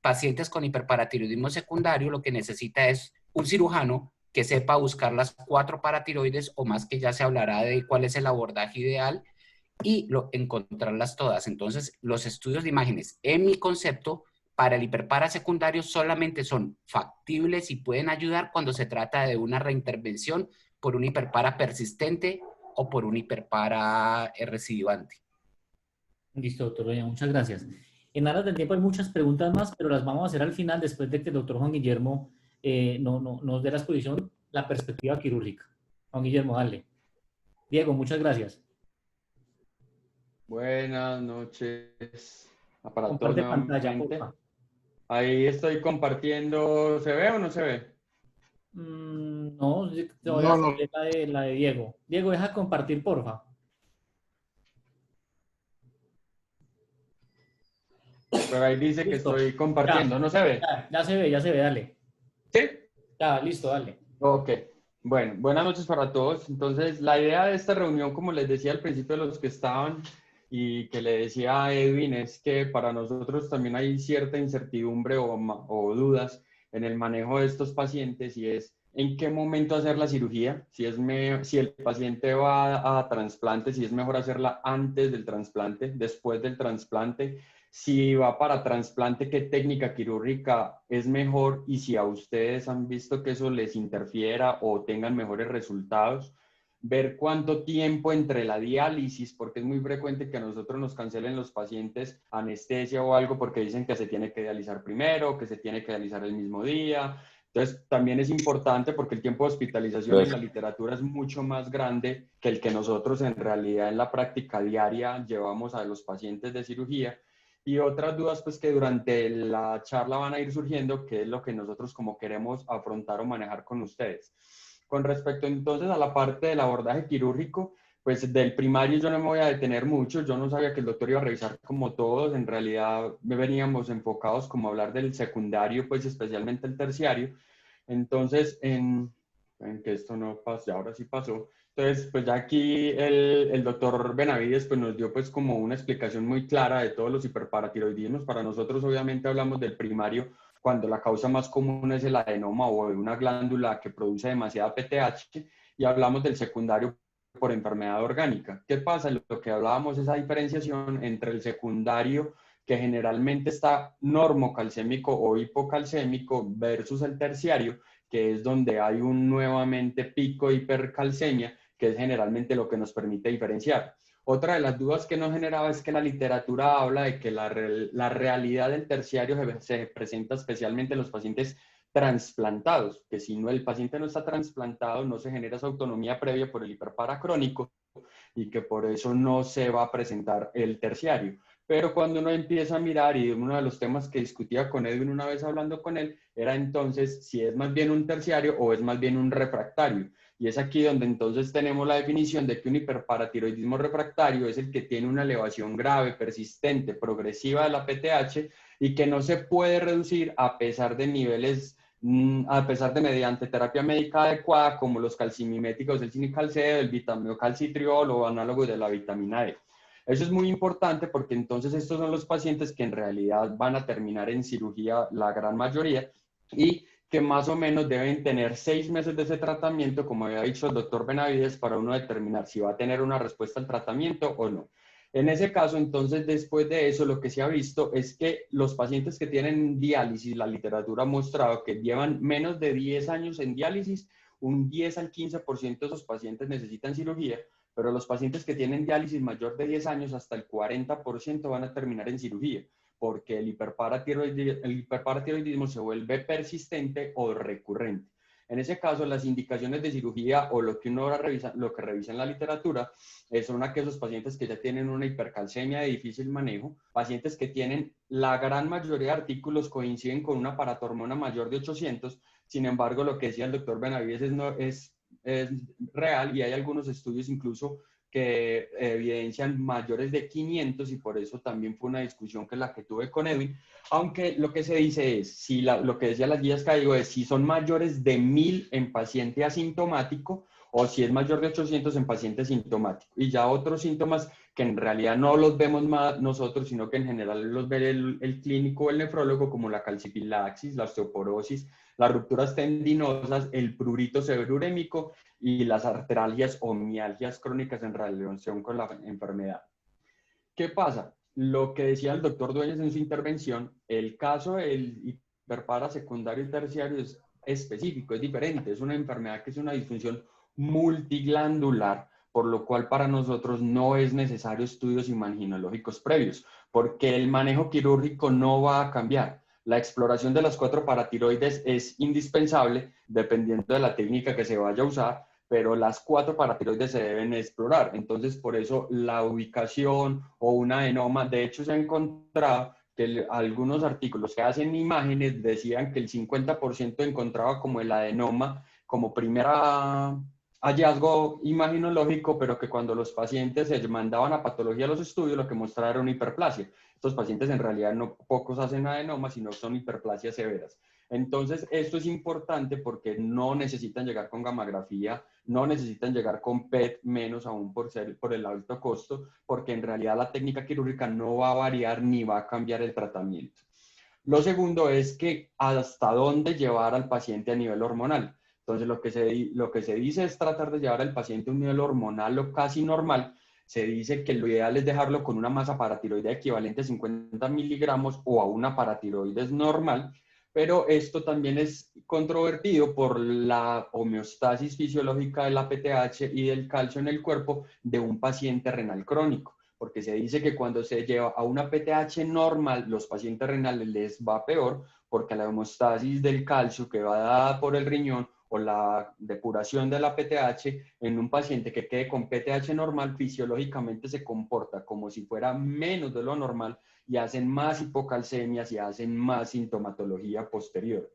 Pacientes con hiperparatiroidismo secundario lo que necesita es un cirujano que sepa buscar las 4 paratiroides o más, que ya se hablará de cuál es el abordaje ideal, y encontrarlas todas. Entonces, los estudios de imágenes, en mi concepto, para el hiperpara secundario solamente son factibles y pueden ayudar cuando se trata de una reintervención por un hiperpara persistente o por un hiperpara recidivante. Listo, doctor Dueñas, muchas gracias. En aras del tiempo hay muchas preguntas más, pero las vamos a hacer al final, después de que el doctor Juan Guillermo nos dé la exposición, la perspectiva quirúrgica. Juan Guillermo, dale. Diego, muchas gracias. Buenas noches para todos Comparte pantalla, nuevamente. porfa. Ahí estoy compartiendo. ¿Se ve o no se ve? No, te voy a No, no. hacer la de Diego. Diego, deja compartir, porfa. Pero ahí dice que Listo. estoy compartiendo. ¿No se ve? Ya se ve, dale. ¿Sí? Ya, listo, dale. Ok. Bueno, buenas noches para todos. Entonces, la idea de esta reunión, como les decía al principio de los que estaban y que le decía a Edwin, es que para nosotros también hay cierta incertidumbre o dudas en el manejo de estos pacientes, y es en qué momento hacer la cirugía, si el paciente va a trasplante, si es mejor hacerla antes del trasplante, después del trasplante, si va para trasplante, qué técnica quirúrgica es mejor, y si a ustedes han visto que eso les interfiera o tengan mejores resultados. Ver cuánto tiempo entre la diálisis, porque es muy frecuente que a nosotros nos cancelen los pacientes anestesia o algo porque dicen que se tiene que dializar primero, que se tiene que dializar el mismo día. Entonces, también es importante porque el tiempo de hospitalización en la literatura es mucho más grande que el que nosotros en realidad en la práctica diaria llevamos a los pacientes de cirugía. Y otras dudas pues que durante la charla van a ir surgiendo, que es lo que nosotros como queremos afrontar o manejar con ustedes. Con respecto entonces a la parte del abordaje quirúrgico, pues del primario yo no me voy a detener mucho. Yo no sabía que el doctor iba a revisar como todos. En realidad veníamos enfocados como a hablar del secundario, pues especialmente el terciario. Entonces, en que esto no pasó, ahora sí pasó. Entonces, pues ya aquí el doctor Benavides pues nos dio pues como una explicación muy clara de todos los hiperparatiroidismos. Para nosotros obviamente hablamos del primario cuando la causa más común es el adenoma o una glándula que produce demasiada PTH, y hablamos del secundario por enfermedad orgánica. ¿Qué pasa? Lo que hablábamos es esa diferenciación entre el secundario, que generalmente está normocalcémico o hipocalcémico, versus el terciario, que es donde hay un nuevamente pico de hipercalcemia, que es generalmente lo que nos permite diferenciar. Otra de las dudas que nos generaba es que la literatura habla de que la realidad del terciario se presenta especialmente en los pacientes transplantados, que si no, el paciente no está trasplantado, no se genera esa autonomía previa por el hiperparacrónico y que por eso no se va a presentar el terciario. Pero cuando uno empieza a mirar, y uno de los temas que discutía con Edwin una vez hablando con él, era entonces si es más bien un terciario o es más bien un refractario. Y es aquí donde entonces tenemos la definición de que un hiperparatiroidismo refractario es el que tiene una elevación grave, persistente, progresiva de la PTH y que no se puede reducir a pesar de niveles, a pesar de mediante terapia médica adecuada como los calcimiméticos del cinicalceo, el vitamilocalcitriol o análogos de la vitamina D. Eso es muy importante porque entonces estos son los pacientes que en realidad van a terminar en cirugía la gran mayoría y que más o menos deben tener 6 meses de ese tratamiento, como había dicho el doctor Benavides, para uno determinar si va a tener una respuesta al tratamiento o no. En ese caso, entonces, después de eso, lo que se ha visto es que los pacientes que tienen diálisis, la literatura ha mostrado que llevan menos de 10 años en diálisis, un 10 al 15% de esos pacientes necesitan cirugía, pero los pacientes que tienen diálisis mayor de 10 años, hasta el 40% van a terminar en cirugía, porque el hiperparatiroidismo se vuelve persistente o recurrente. En ese caso, las indicaciones de cirugía o lo que uno revisa, lo que revisa en la literatura, son aquellos pacientes que ya tienen una hipercalcemia de difícil manejo, pacientes que tienen, la gran mayoría de artículos coinciden con una paratormona mayor de 800, sin embargo, lo que decía el doctor Benavides es real y hay algunos estudios incluso que evidencian mayores de 500 y por eso también fue una discusión que la que tuve con Edwin, aunque lo que se dice es, si lo que decía las guías Caigo es si son mayores de 1000 en paciente asintomático o si es mayor de 800 en paciente sintomático. Y ya otros síntomas que en realidad no los vemos más nosotros, sino que en general los ve el clínico o el nefrólogo, como la calcifilaxis, la osteoporosis, las rupturas tendinosas, el prurito severurémico y las artralgias o mialgias crónicas en relación con la enfermedad. ¿Qué pasa? Lo que decía el doctor Dueñas en su intervención, el caso del hiperpara secundario y terciario es específico, es diferente, es una enfermedad que es una disfunción multiglandular, por lo cual para nosotros no es necesario estudios imaginológicos previos, porque el manejo quirúrgico no va a cambiar. La exploración de las 4 paratiroides es indispensable dependiendo de la técnica que se vaya a usar, pero las 4 paratiroides se deben explorar. Entonces, por eso la ubicación o un adenoma, de hecho se ha encontrado que algunos artículos que hacen imágenes decían que el 50% encontraba como el adenoma como primera hallazgo imaginológico, pero que cuando los pacientes se mandaban a patología a los estudios, lo que mostraba era una hiperplasia. Estos pacientes en realidad no pocos hacen adenomas, sino son hiperplasias severas. Entonces, esto es importante porque no necesitan llegar con gammagrafía, no necesitan llegar con PET, menos aún por el alto costo, porque en realidad la técnica quirúrgica no va a variar ni va a cambiar el tratamiento. Lo segundo es que hasta dónde llevar al paciente a nivel hormonal. Entonces, lo que se dice es tratar de llevar al paciente a un nivel hormonal o casi normal. Se dice que lo ideal es dejarlo con una masa paratiroidea equivalente a 50 miligramos o a una paratiroides normal, pero esto también es controvertido por la homeostasis fisiológica de la PTH y del calcio en el cuerpo de un paciente renal crónico, porque se dice que cuando se lleva a una PTH normal, los pacientes renales les va peor, porque la homeostasis del calcio que va dada por el riñón o la depuración de la PTH en un paciente que quede con PTH normal, fisiológicamente se comporta como si fuera menos de lo normal y hacen más hipocalcemias y hacen más sintomatología posterior.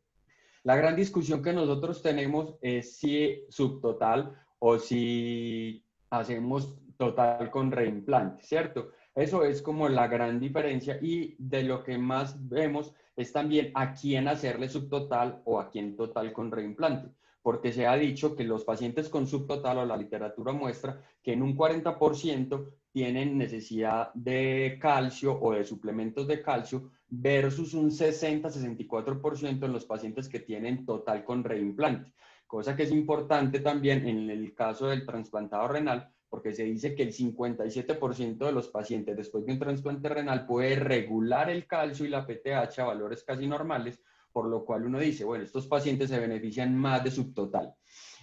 La gran discusión que nosotros tenemos es si subtotal o si hacemos total con reimplante, ¿cierto? Eso es como la gran diferencia y de lo que más vemos es también a quién hacerle subtotal o a quién total con reimplante, porque se ha dicho que los pacientes con subtotal o la literatura muestra que en un 40% tienen necesidad de calcio o de suplementos de calcio versus un 60-64% en los pacientes que tienen total con reimplante. Cosa que es importante también en el caso del trasplantado renal, porque se dice que el 57% de los pacientes después de un trasplante renal puede regular el calcio y la PTH a valores casi normales, por lo cual uno dice, bueno, estos pacientes se benefician más de subtotal.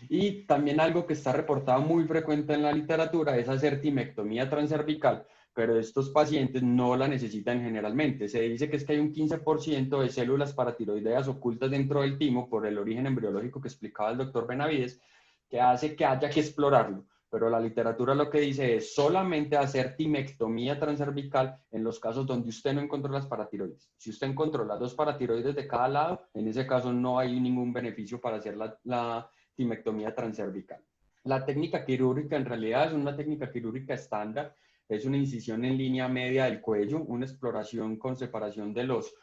Y también algo que está reportado muy frecuente en la literatura es hacer timectomía transcervical, pero estos pacientes no la necesitan generalmente. Se dice que es que hay un 15% de células paratiroideas ocultas dentro del timo por el origen embriológico que explicaba el doctor Benavides, que hace que haya que explorarlo. pero la literatura lo que dice es solamente hacer timectomía transcervical en los casos donde usted no encontró las paratiroides. Si usted encontró las 2 paratiroides de cada lado, en ese caso no hay ningún beneficio para hacer la timectomía transcervical. La técnica quirúrgica en realidad es una técnica quirúrgica estándar, es una incisión en línea media del cuello, una exploración con separación de los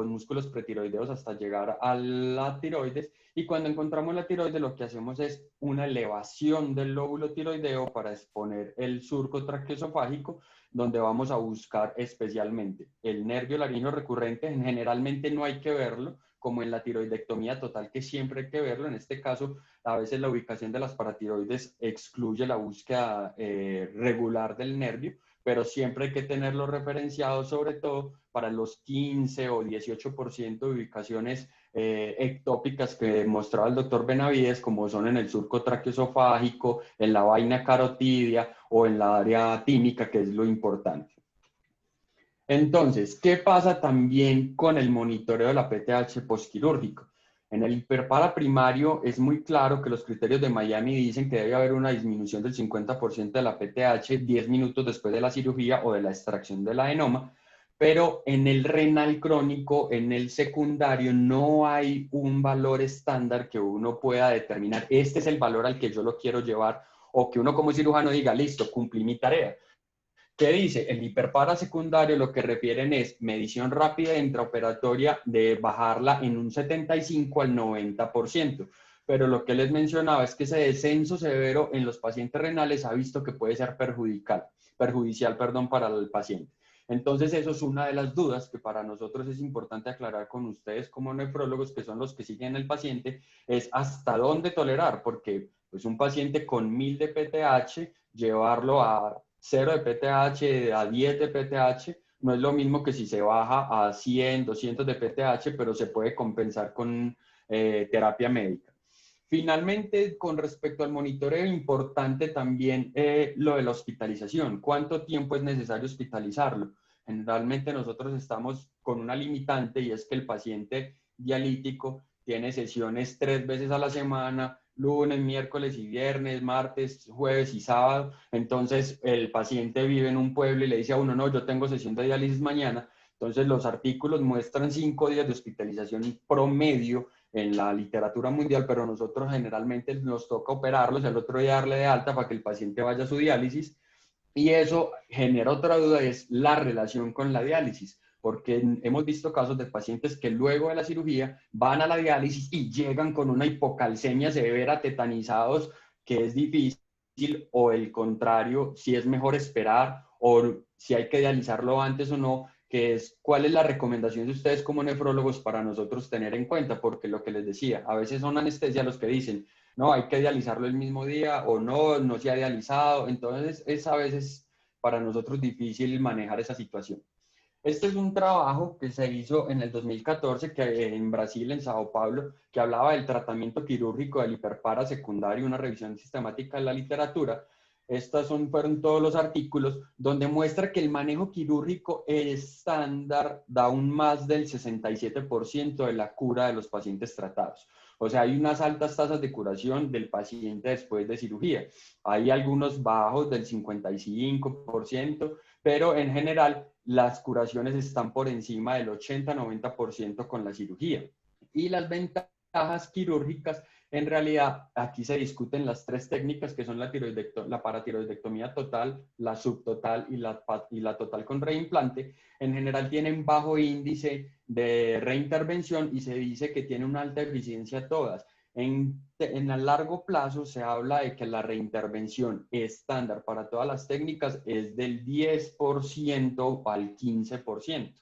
músculos pretiroideos hasta llegar a la tiroides, y cuando encontramos la tiroides lo que hacemos es una elevación del lóbulo tiroideo para exponer el surco traqueosofágico, donde vamos a buscar especialmente el nervio laríngeo recurrente. Generalmente no hay que verlo, como en la tiroidectomía total, que siempre hay que verlo. En este caso, a veces la ubicación de las paratiroides excluye la búsqueda regular del nervio, pero siempre hay que tenerlo referenciado, sobre todo para los 15 o 18% de ubicaciones ectópicas que mostraba el doctor Benavides, como son en el surco traqueosofágico, en la vaina carotidia o en la área tímica, que es lo importante. Entonces, ¿qué pasa también con el monitoreo de la PTH postquirúrgico? En el hiperpara primario es muy claro que los criterios de Miami dicen que debe haber una disminución del 50% de la PTH 10 minutos después de la cirugía o de la extracción del adenoma, pero en el renal crónico, en el secundario, no hay un valor estándar que uno pueda determinar. Este es el valor al que yo lo quiero llevar, o que uno como cirujano diga, listo, cumplí mi tarea. ¿Qué dice? El hiperpara secundario lo que refieren es medición rápida intraoperatoria de bajarla en un 75 al 90%. Pero lo que les mencionaba es que ese descenso severo en los pacientes renales ha visto que puede ser perjudicial para el paciente. Entonces, eso es una de las dudas que para nosotros es importante aclarar con ustedes como nefrólogos, que son los que siguen al paciente, es hasta dónde tolerar, porque pues un paciente con 1000 de PTH, llevarlo a 0 de PTH, a 10 de PTH, no es lo mismo que si se baja a 100, 200 de PTH, pero se puede compensar con terapia médica. Finalmente, con respecto al monitoreo, importante también lo de la hospitalización. ¿Cuánto tiempo es necesario hospitalizarlo? Generalmente nosotros estamos con una limitante, y es que el paciente dialítico tiene sesiones 3 veces a la semana, lunes, miércoles y viernes, martes, jueves y sábado. Entonces el paciente vive en un pueblo y le dice a uno, no, yo tengo sesión de diálisis mañana. Entonces los artículos muestran 5 días de hospitalización promedio en la literatura mundial, pero nosotros generalmente nos toca operarlos, el otro día darle de alta para que el paciente vaya a su diálisis. Y eso genera otra duda, es la relación con la diálisis, porque hemos visto casos de pacientes que luego de la cirugía van a la diálisis y llegan con una hipocalcemia severa, tetanizados, que es difícil, o el contrario, si es mejor esperar o si hay que dializarlo antes o no, que es cuál es la recomendación de ustedes como nefrólogos para nosotros tener en cuenta, porque lo que les decía, a veces son anestesia los que dicen, no, hay que dializarlo el mismo día, o no, no se ha dializado. Entonces es a veces para nosotros difícil manejar esa situación. Este es un trabajo que se hizo en el 2014 en Brasil, en Sao Paulo, que hablaba del tratamiento quirúrgico del hiperpara secundario, una revisión sistemática de la literatura. Fueron todos los artículos donde muestra que el manejo quirúrgico estándar da un más del 67% de la cura de los pacientes tratados. O sea, hay unas altas tasas de curación del paciente después de cirugía. Hay algunos bajos del 55%, pero en general las curaciones están por encima del 80-90% con la cirugía. Y las ventajas quirúrgicas, en realidad, aquí se discuten las 3 técnicas, que son la paratiroidectomía total, la subtotal y la total con reimplante. En general tienen bajo índice de reintervención y se dice que tienen una alta eficiencia todas. En el largo plazo se habla de que la reintervención estándar para todas las técnicas es del 10% al 15%.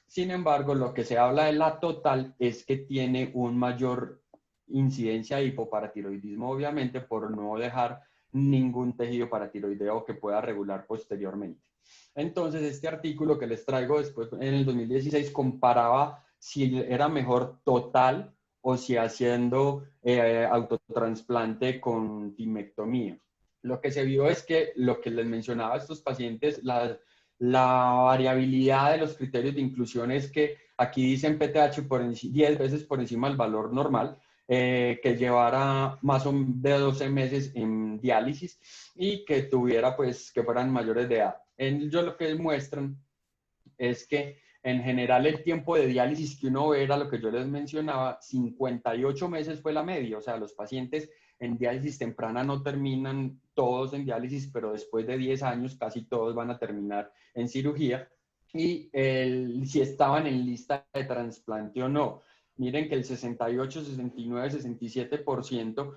Sin embargo, lo que se habla de la total es que tiene un mayor incidencia de hipoparatiroidismo, obviamente, por no dejar ningún tejido paratiroideo que pueda regular posteriormente. Entonces, este artículo que les traigo después, en el 2016, comparaba si era mejor total o si haciendo autotransplante con timectomía. Lo que se vio es que lo que les mencionaba a estos pacientes, la variabilidad de los criterios de inclusión es que aquí dicen PTH 10 veces por encima del valor normal. que llevara más de 12 meses en diálisis y que tuviera, pues, que fueran mayores de edad. Ellos lo que muestran es que en general el tiempo de diálisis que uno ve era lo que yo les mencionaba, 58 meses fue la media, o sea, los pacientes en diálisis temprana no terminan todos en diálisis, pero después de 10 años casi todos van a terminar en cirugía. Y si estaban en lista de trasplante o no. Miren que el 68, 69, 67%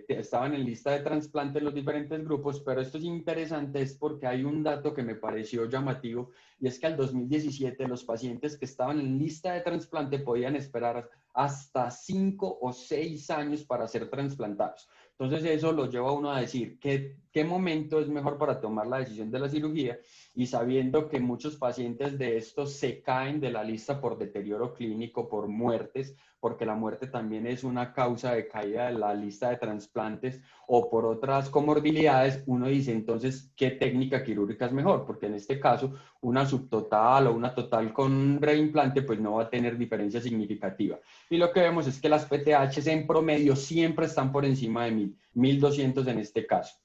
estaban en lista de trasplante en los diferentes grupos, pero esto es interesante, es porque hay un dato que me pareció llamativo, y es que al 2017 los pacientes que estaban en lista de trasplante podían esperar hasta 5 o 6 años para ser trasplantados. Entonces eso lo lleva a uno a decir qué momento es mejor para tomar la decisión de la cirugía, y sabiendo que muchos pacientes de estos se caen de la lista por deterioro clínico, por muertes, porque la muerte también es una causa de caída de la lista de trasplantes, o por otras comorbilidades, uno dice entonces, ¿qué técnica quirúrgica es mejor? Porque en este caso, una subtotal o una total con reimplante, pues no va a tener diferencia significativa. Y lo que vemos es que las PTHs en promedio siempre están por encima de 1000, 1200 en este caso.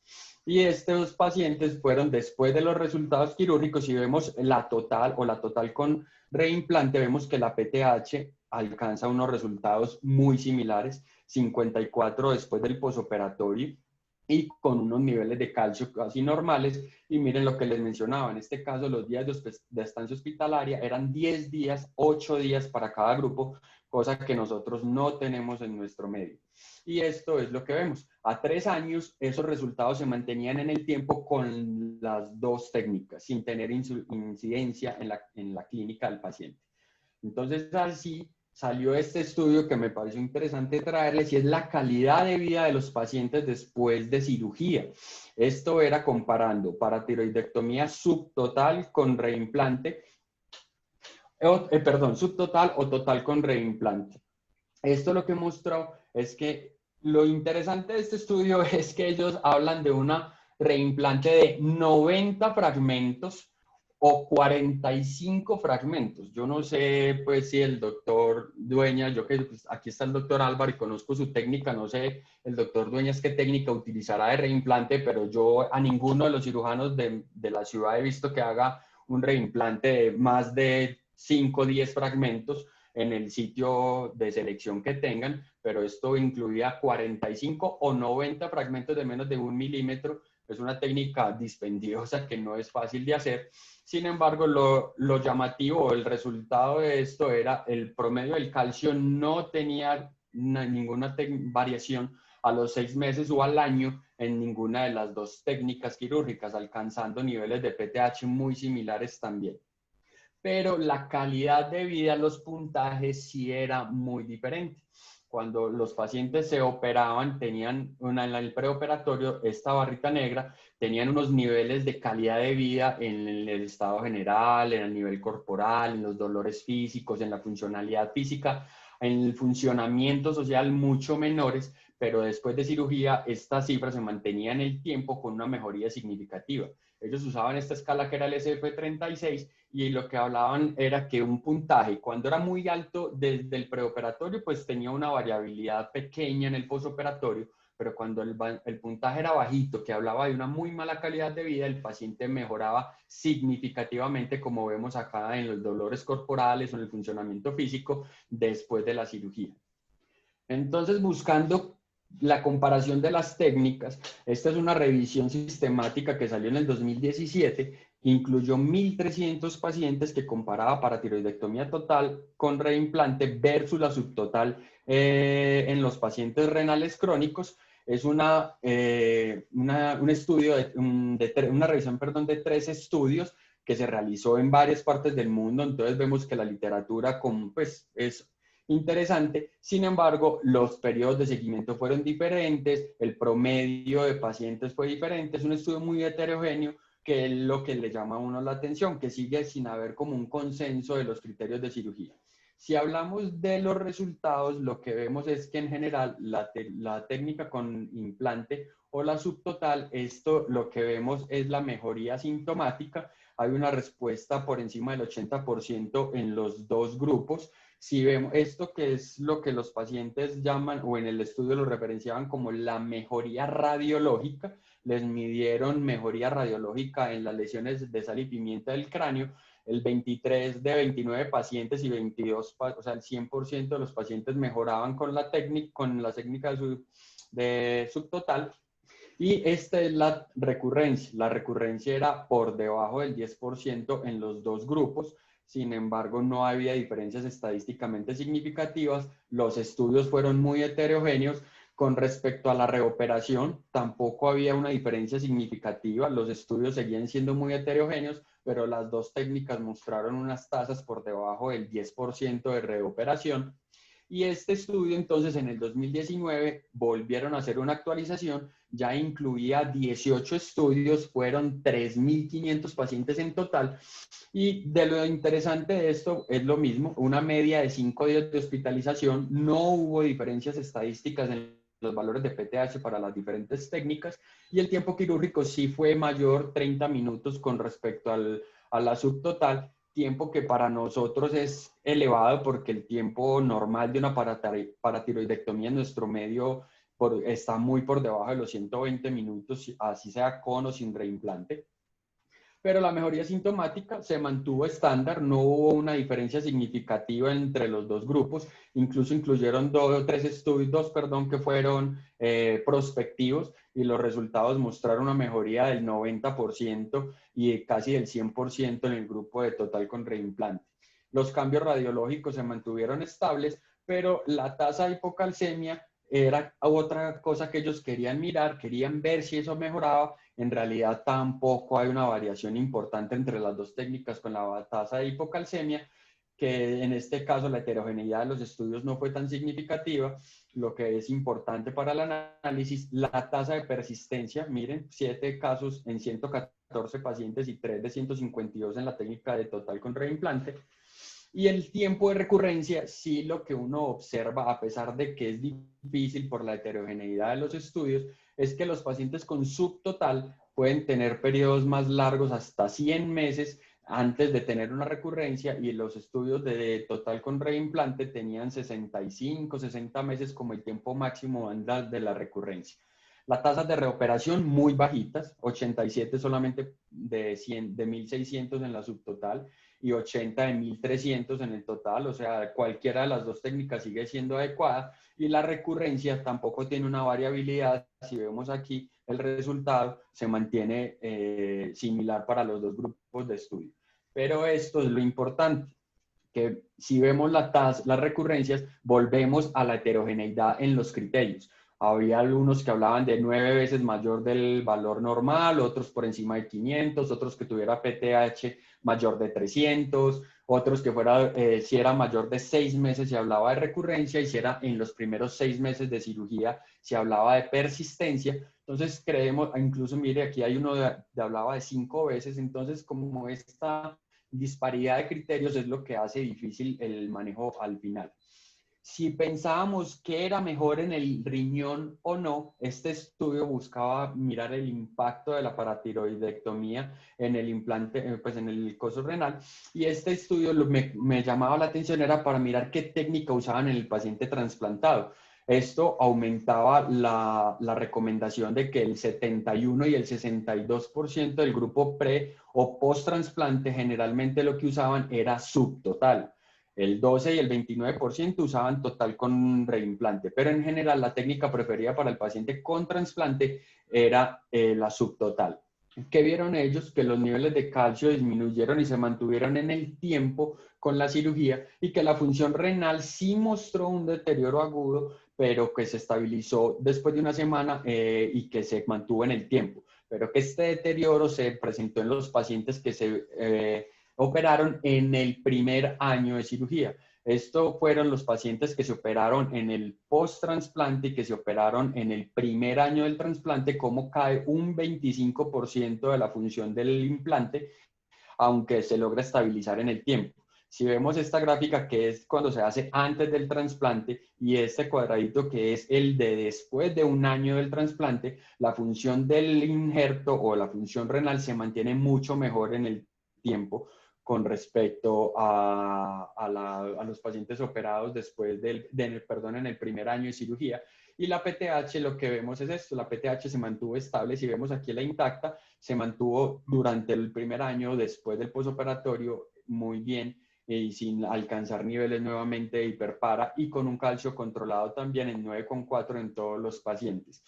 Y estos pacientes fueron después de los resultados quirúrgicos, si vemos la total o la total con reimplante, vemos que la PTH alcanza unos resultados muy similares, 54 después del posoperatorio y con unos niveles de calcio casi normales. Y miren lo que les mencionaba, en este caso los días de estancia hospitalaria eran 10 días, 8 días para cada grupo, cosa que nosotros no tenemos en nuestro medio. Y esto es lo que vemos. A 3 años, esos resultados se mantenían en el tiempo con las dos técnicas, sin tener incidencia en la clínica del paciente. Entonces, así salió este estudio que me pareció interesante traerles, y es la calidad de vida de los pacientes después de cirugía. Esto era comparando paratiroidectomía subtotal con reimplante, subtotal o total con reimplante. Esto lo que mostró es que lo interesante de este estudio es que ellos hablan de una reimplante de 90 fragmentos o 45 fragmentos. Yo no sé, pues, si el doctor Dueñas, yo que pues, aquí está el doctor Álvaro y conozco su técnica, no sé el doctor Dueñas qué técnica utilizará de reimplante, pero yo a ninguno de los cirujanos de la ciudad he visto que haga un reimplante de más de 5 o 10 fragmentos en el sitio de selección que tengan, pero esto incluía 45 o 90 fragmentos de menos de 1 milímetro. Es una técnica dispendiosa que no es fácil de hacer. Sin embargo, lo llamativo, el resultado de esto era el promedio del calcio no tenía ninguna variación a los 6 meses o al año en ninguna de las dos técnicas quirúrgicas, alcanzando niveles de PTH muy similares también. Pero la calidad de vida, los puntajes sí era muy diferente. Cuando los pacientes se operaban, tenían en el preoperatorio, esta barrita negra, tenían unos niveles de calidad de vida en el estado general, en el nivel corporal, en los dolores físicos, en la funcionalidad física, en el funcionamiento social mucho menores, pero después de cirugía esta cifra se mantenía en el tiempo con una mejoría significativa. Ellos usaban esta escala que era el SF36, y lo que hablaban era que un puntaje, cuando era muy alto desde el preoperatorio, pues tenía una variabilidad pequeña en el posoperatorio, pero cuando el puntaje era bajito, que hablaba de una muy mala calidad de vida, el paciente mejoraba significativamente, como vemos acá en los dolores corporales o en el funcionamiento físico después de la cirugía. Entonces, buscando la comparación de las técnicas, esta es una revisión sistemática que salió en el 2017, incluyó 1.300 pacientes que comparaba paratiroidectomía total con reimplante versus la subtotal en los pacientes renales crónicos. Es un estudio, una revisión, perdón, de 3 estudios que se realizó en varias partes del mundo. Entonces vemos que la literatura pues, es interesante. Sin embargo, los periodos de seguimiento fueron diferentes, el promedio de pacientes fue diferente. Es un estudio muy heterogéneo, que es lo que le llama a uno la atención, que sigue sin haber como un consenso de los criterios de cirugía. Si hablamos de los resultados, lo que vemos es que en general la técnica con implante o la subtotal, esto lo que vemos es la mejoría sintomática. Hay una respuesta por encima del 80% en los dos grupos. Si vemos esto, que es lo que los pacientes llaman, o en el estudio lo referenciaban como la mejoría radiológica, les midieron mejoría radiológica en las lesiones de sal y pimienta del cráneo. El 23 de 29 pacientes y 22, o sea, el 100% de los pacientes mejoraban con la técnica de subtotal. Y esta es la recurrencia. La recurrencia era por debajo del 10% en los dos grupos. Sin embargo, no había diferencias estadísticamente significativas. Los estudios fueron muy heterogéneos. Con respecto a la reoperación, tampoco había una diferencia significativa. Los estudios seguían siendo muy heterogéneos, pero las dos técnicas mostraron unas tasas por debajo del 10% de reoperación. Y este estudio, entonces, en el 2019, volvieron a hacer una actualización, ya incluía 18 estudios, fueron 3.500 pacientes en total. Y de lo interesante de esto es lo mismo, una media de 5 días de hospitalización, no hubo diferencias estadísticas en los valores de PTH para las diferentes técnicas, y el tiempo quirúrgico sí fue mayor, 30 minutos con respecto a la subtotal, tiempo que para nosotros es elevado porque el tiempo normal de una paratiroidectomía en nuestro medio está muy por debajo de los 120 minutos, así sea con o sin reimplante. Pero la mejoría sintomática se mantuvo estándar, no hubo una diferencia significativa entre los dos grupos, incluso incluyeron tres estudios que fueron prospectivos, y los resultados mostraron una mejoría del 90% y casi del 100% en el grupo de total con reimplante. Los cambios radiológicos se mantuvieron estables, pero la tasa de hipocalcemia era otra cosa que ellos querían mirar, querían ver si eso mejoraba. En realidad tampoco hay una variación importante entre las dos técnicas con la tasa de hipocalcemia, que en este caso la heterogeneidad de los estudios no fue tan significativa. Lo que es importante para el análisis, la tasa de persistencia, miren, 7 casos en 114 pacientes y 3 de 152 en la técnica de total con reimplante. Y el tiempo de recurrencia, sí, lo que uno observa, a pesar de que es difícil por la heterogeneidad de los estudios, es que los pacientes con subtotal pueden tener periodos más largos, hasta 100 meses, antes de tener una recurrencia, y los estudios de total con reimplante tenían 65, 60 meses como el tiempo máximo de la recurrencia. Las tasas de reoperación muy bajitas, 87 solamente de 1.600 en la subtotal y 80 de 1.300 en el total, o sea, cualquiera de las dos técnicas sigue siendo adecuada, y la recurrencia tampoco tiene una variabilidad. Si vemos aquí el resultado, se mantiene similar para los dos grupos de estudio. Pero esto es lo importante, que si vemos las recurrencias, volvemos a la heterogeneidad en los criterios. Había algunos que hablaban de 9 veces mayor del valor normal, otros por encima de 500, otros que tuviera PTH mayor de 300, otros que fuera, si era mayor de 6 meses se hablaba de recurrencia, y si era en los primeros 6 meses de cirugía se hablaba de persistencia. Entonces creemos, incluso mire, aquí hay uno de hablaba de 5 veces, entonces como esta disparidad de criterios es lo que hace difícil el manejo al final. Si pensábamos que era mejor en el riñón o no, este estudio buscaba mirar el impacto de la paratiroidectomía en el implante, pues en el coso renal, y este estudio me llamaba la atención, era para mirar qué técnica usaban en el paciente trasplantado. Esto aumentaba la recomendación de que el 71 y el 62% del grupo pre o post trasplante generalmente lo que usaban era subtotal. El 12 y el 29% usaban total con reimplante, pero en general la técnica preferida para el paciente con trasplante era la subtotal. ¿Qué vieron ellos? Que los niveles de calcio disminuyeron y se mantuvieron en el tiempo con la cirugía, y que la función renal sí mostró un deterioro agudo, pero que se estabilizó después de una semana y que se mantuvo en el tiempo. Pero que este deterioro se presentó en los pacientes que se operaron en el primer año de cirugía. Estos fueron los pacientes que se operaron en el post-trasplante y que se operaron en el primer año del trasplante, como cae un 25% de la función del implante, aunque se logra estabilizar en el tiempo. Si vemos esta gráfica que es cuando se hace antes del trasplante y este cuadradito que es el de después de un año del trasplante, la función del injerto o la función renal se mantiene mucho mejor en el tiempo con respecto a los pacientes operados después en el primer año de cirugía. Y la PTH, lo que vemos es esto, la PTH se mantuvo estable, si vemos aquí la intacta, se mantuvo durante el primer año después del posoperatorio muy bien y sin alcanzar niveles nuevamente de hiperpara y con un calcio controlado también en 9,4 en todos los pacientes.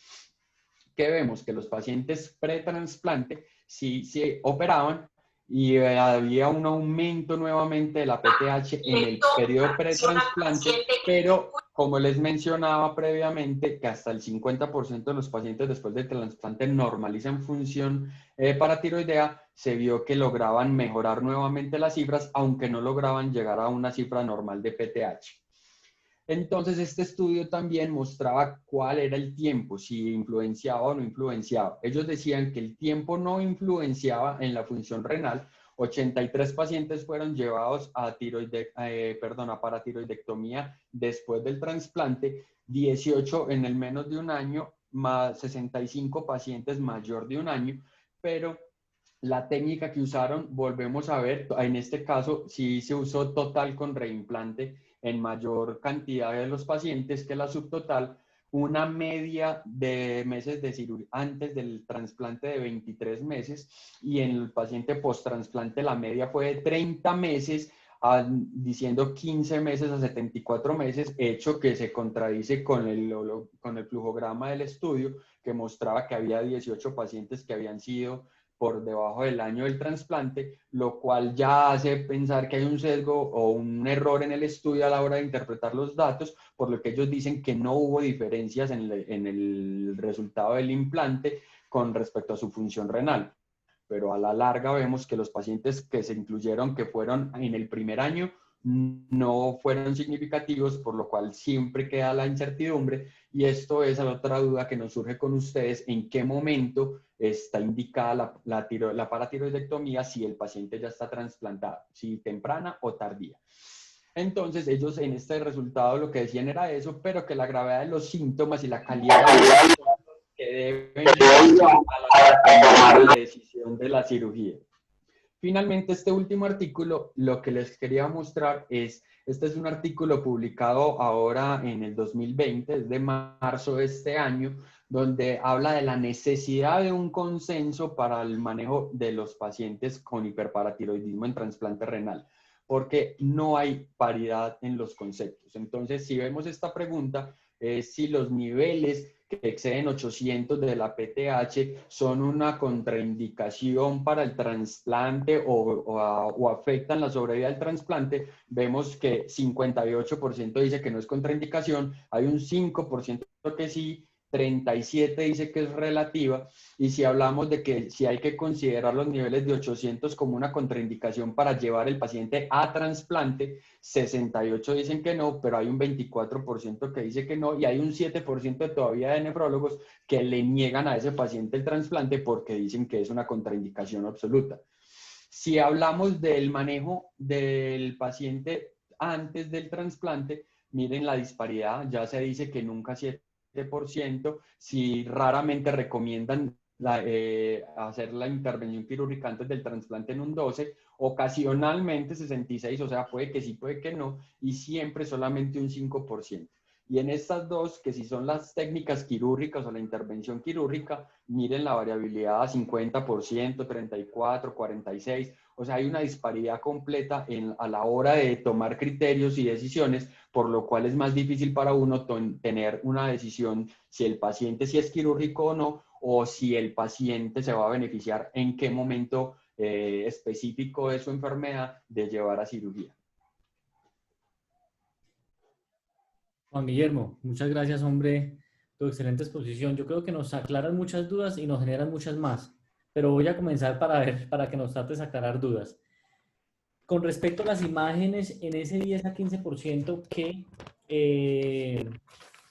¿Qué vemos? Que los pacientes pretransplante sí se operaban y había un aumento nuevamente de la PTH en el periodo pretransplante, pero como les mencionaba previamente, que hasta el 50% de los pacientes después del trasplante normalizan función paratiroidea, se vio que lograban mejorar nuevamente las cifras, aunque no lograban llegar a una cifra normal de PTH. Entonces, este estudio también mostraba cuál era el tiempo, si influenciaba o no influenciaba. Ellos decían que el tiempo no influenciaba en la función renal. 83 pacientes fueron llevados a paratiroidectomía después del trasplante, 18 en el menos de un año, más 65 pacientes mayor de un año, pero la técnica que usaron, volvemos a ver, en este caso sí se usó total con reimplante en mayor cantidad de los pacientes que la subtotal, una media de meses de cirugía antes del trasplante de 23 meses y en el paciente post-trasplante la media fue de 30 meses, diciendo 15 meses a 74 meses, hecho que se contradice con el flujograma del estudio que mostraba que había 18 pacientes que habían sido por debajo del año del trasplante, lo cual ya hace pensar que hay un sesgo o un error en el estudio a la hora de interpretar los datos, por lo que ellos dicen que no hubo diferencias en el resultado del implante con respecto a su función renal. Pero a la larga vemos que los pacientes que se incluyeron, que fueron en el primer año, no fueron significativos, por lo cual siempre queda la incertidumbre. Y esto es la otra duda que nos surge con ustedes, en qué momento está indicada la paratiroidectomía, si el paciente ya está trasplantado, si temprana o tardía. Entonces ellos en este resultado lo que decían era eso, pero que la gravedad de los síntomas y la calidad de los síntomas que deben llevar a la decisión de la cirugía. Finalmente, este último artículo, lo que les quería mostrar es, este es un artículo publicado ahora en el 2020, es de marzo de este año, donde habla de la necesidad de un consenso para el manejo de los pacientes con hiperparatiroidismo en trasplante renal, porque no hay paridad en los conceptos. Entonces, si vemos esta pregunta, si los niveles que exceden 800 de la PTH son una contraindicación para el trasplante o afectan la sobrevida del trasplante, vemos que 58% dice que no es contraindicación, hay un 5% que sí, 37 dice que es relativa, y si hablamos de que si hay que considerar los niveles de 800 como una contraindicación para llevar el paciente a trasplante, 68 dicen que no, pero hay un 24% que dice que no, y hay un 7% todavía de nefrólogos que le niegan a ese paciente el trasplante porque dicen que es una contraindicación absoluta. Si hablamos del manejo del paciente antes del trasplante, miren la disparidad, ya se dice que nunca 7%, si raramente recomiendan hacer la intervención quirúrgica antes del trasplante en un 12%, ocasionalmente 66%, o sea, puede que sí, puede que no, y siempre solamente un 5%. Y en estas dos, que si son las técnicas quirúrgicas o la intervención quirúrgica, miren la variabilidad a 50%, 34%, 46%, o sea, hay una disparidad completa a la hora de tomar criterios y decisiones, por lo cual es más difícil para uno tener una decisión si el paciente si es quirúrgico o no, o si el paciente se va a beneficiar en qué momento específico de su enfermedad de llevar a cirugía. Juan Guillermo, muchas gracias, hombre, tu excelente exposición. Yo creo que nos aclaran muchas dudas y nos generan muchas más, pero voy a comenzar para que nos trates de aclarar dudas. Con respecto a las imágenes, en ese 10 a 15% que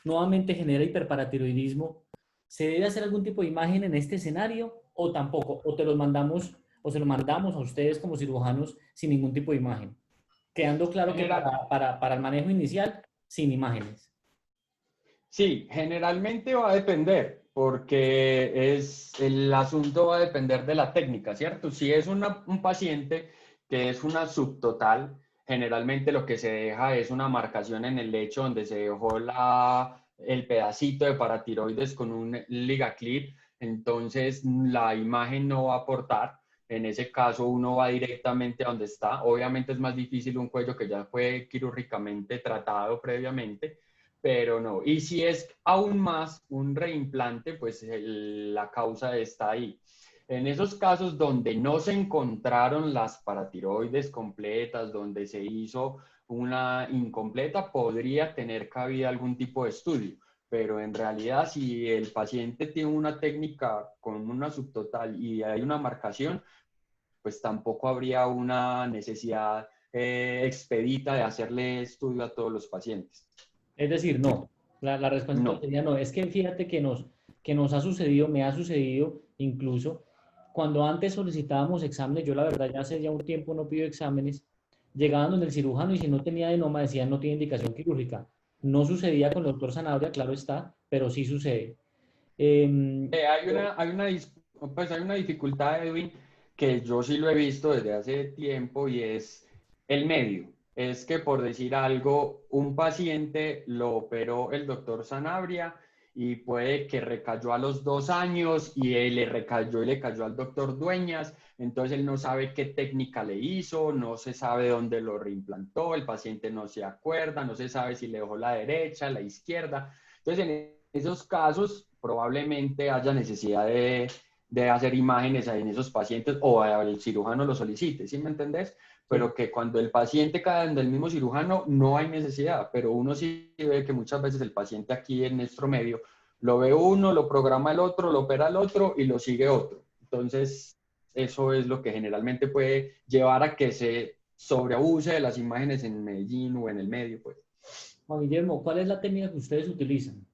nuevamente genera hiperparatiroidismo, ¿se debe hacer algún tipo de imagen en este escenario o tampoco? ¿O te los mandamos o se lo mandamos a ustedes como cirujanos sin ningún tipo de imagen? quedando claro que General- para el manejo inicial, sin imágenes. Sí, generalmente va a depender, porque el asunto va a depender de la técnica, ¿cierto? Si es un paciente que es una subtotal, generalmente lo que se deja es una marcación en el lecho donde se dejó el pedacito de paratiroides con un ligaclip, entonces la imagen no va a aportar. En ese caso uno va directamente a donde está. Obviamente es más difícil un cuello que ya fue quirúrgicamente tratado previamente, pero no. Y si es aún más un reimplante, pues la causa está ahí. En esos casos donde no se encontraron las paratiroides completas, donde se hizo una incompleta, podría tener cabida algún tipo de estudio. Pero en realidad, si el paciente tiene una técnica con una subtotal y hay una marcación, pues tampoco habría una necesidad expedita de hacerle estudio a todos los pacientes. Es decir, no. La respuesta entonces No. sería no. Es que fíjate que nos ha sucedido, me ha sucedido incluso, cuando antes solicitábamos exámenes, yo la verdad ya hace ya un tiempo no pido exámenes, llegaban donde el cirujano y si no tenía adenoma decían no tiene indicación quirúrgica. No sucedía con el doctor Zanabria, claro está, pero sí sucede. Eh, Hay una dificultad, Edwin, que yo sí lo he visto desde hace tiempo y es el medio. Es que por decir algo, un paciente lo operó el doctor Sanabria y puede que recayó a los 2 años y él le recayó y le cayó al doctor Dueñas. Entonces él no sabe qué técnica le hizo, no se sabe dónde lo reimplantó, el paciente no se acuerda, no se sabe si le dejó la derecha, la izquierda. Entonces en esos casos probablemente haya necesidad de hacer imágenes en esos pacientes o el cirujano lo solicite, ¿sí me entendés? Pero que cuando el paciente cae del mismo cirujano no hay necesidad, pero uno sí ve que muchas veces el paciente aquí en nuestro medio lo ve uno, lo programa el otro, lo opera el otro y lo sigue otro. Entonces, eso es lo que generalmente puede llevar a que se sobreabuse de las imágenes en Medellín o en el medio, pues. Juan Guillermo, ¿cuál es la técnica que ustedes utilizan?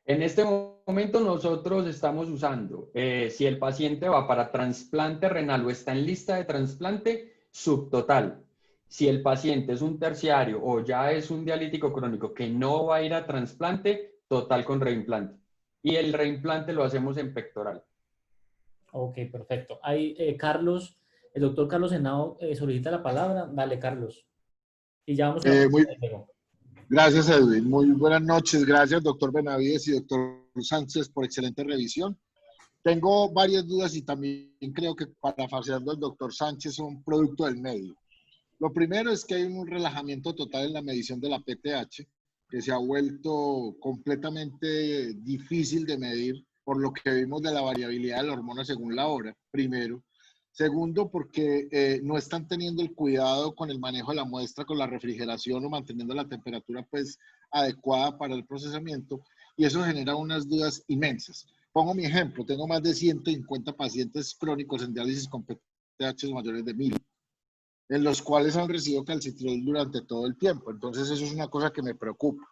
En este momento nosotros estamos usando, si el paciente va para trasplante renal o está en lista de trasplante, subtotal. Si el paciente es un terciario o ya es un dialítico crónico que no va a ir a trasplante, total con reimplante. Y el reimplante lo hacemos en pectoral. Ok, perfecto. Ahí, Carlos, el doctor Carlos Henao solicita la palabra. Dale, Carlos. Y ya vamos a la Muy, pregunta de Diego. gracias, Edwin. Muy buenas noches. Gracias, doctor Benavides y doctor Sánchez, por excelente revisión. Tengo varias dudas y también creo que parafraseando al doctor Sánchez son producto del medio. Lo primero es que hay un relajamiento total en la medición de la PTH, que se ha vuelto completamente difícil de medir por lo que vimos de la variabilidad de la hormona según la hora, primero. Segundo, porque no están teniendo el cuidado con el manejo de la muestra, con la refrigeración o manteniendo la temperatura pues adecuada para el procesamiento, y eso genera unas dudas inmensas. Pongo mi ejemplo, tengo más de 150 pacientes crónicos en diálisis con PTH mayores de 1000, en los cuales han recibido calcitriol durante todo el tiempo. Entonces eso es una cosa que me preocupa.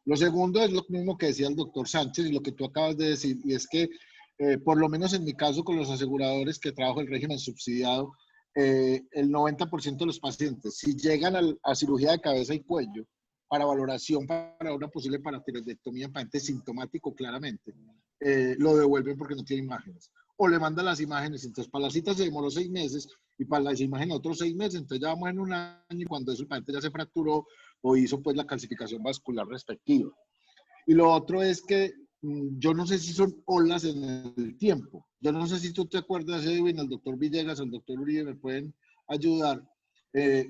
Lo segundo es lo mismo que decía el doctor Sánchez y lo que tú acabas de decir, y es que por lo menos en mi caso con los aseguradores que trabajo el régimen subsidiado, el 90% de los pacientes, si llegan a cirugía de cabeza y cuello para valoración para una posible paratiroidectomía en paciente sintomático claramente, lo devuelven porque no tiene imágenes. O le mandan las imágenes, entonces para la cita se demoró 6 meses y para las imágenes otros 6 meses, entonces ya vamos en un año y cuando eso el paciente ya se fracturó o hizo pues la calcificación vascular respectiva. Y lo otro es que yo no sé si son olas en el tiempo. Yo no sé si tú te acuerdas, Edwin, el doctor Villegas, el doctor Uribe me pueden ayudar,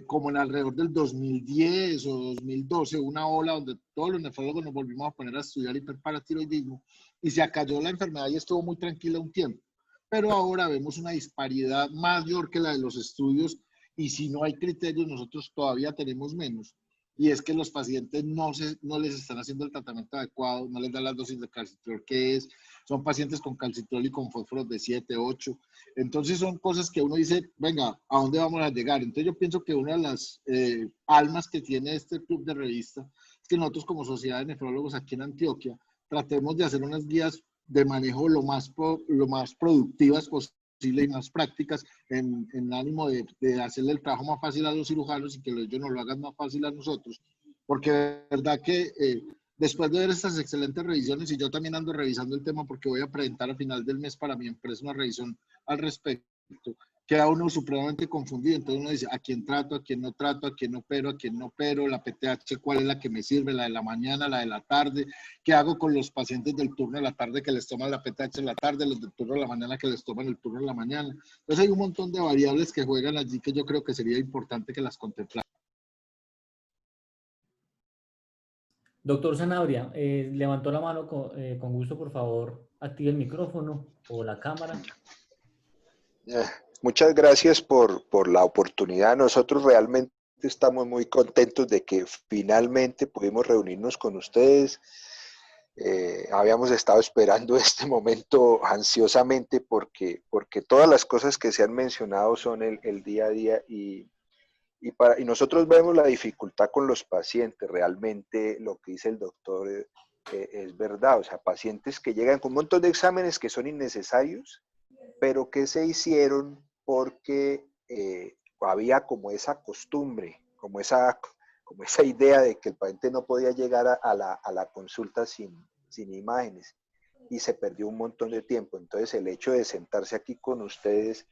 como en alrededor del 2010 o 2012, una ola donde todos los nefrólogos nos volvimos a poner a estudiar hiperparatiroidismo y se acalló la enfermedad y estuvo muy tranquila un tiempo. Pero ahora vemos una disparidad mayor que la de los estudios y si no hay criterios nosotros todavía tenemos menos. Y es que los pacientes no les están haciendo el tratamiento adecuado, no les dan las dosis de calcitriol que es, son pacientes con calcitriol y con fósforos de 7, 8. Entonces son cosas que uno dice, venga, ¿a dónde vamos a llegar? Entonces yo pienso que una de las almas que tiene este club de revista es que nosotros como Sociedad de Nefrólogos aquí en Antioquia tratemos de hacer unas guías de manejo lo más productivas posibles y más prácticas en ánimo de hacerle el trabajo más fácil a los cirujanos y que ellos nos lo hagan más fácil a nosotros. Porque de verdad que después de ver estas excelentes revisiones, y yo también ando revisando el tema porque voy a presentar a final del mes para mi empresa una revisión al respecto, queda uno supremamente confundido. Entonces uno dice, ¿a quién trato, a quién no trato, a quién opero, a quién no opero? La PTH, ¿cuál es la que me sirve? ¿La de la mañana, la de la tarde? ¿Qué hago con los pacientes del turno de la tarde que les toman la PTH en la tarde, los del turno de la mañana que les toman el turno de la mañana? Entonces hay un montón de variables que juegan allí que yo creo que sería importante que las contempláramos. Doctor Sanabria, levantó la mano con gusto, por favor, active el micrófono o la cámara. Muchas gracias por la oportunidad. Nosotros realmente estamos muy contentos de que finalmente pudimos reunirnos con ustedes. Habíamos estado esperando este momento ansiosamente porque todas las cosas que se han mencionado son el día a día y nosotros vemos la dificultad con los pacientes. Realmente lo que dice el doctor es verdad. O sea, pacientes que llegan con un montón de exámenes que son innecesarios, pero que se hicieron porque había como esa costumbre, como esa idea de que el paciente no podía llegar a la consulta sin imágenes y se perdió un montón de tiempo. Entonces el hecho de sentarse aquí con ustedes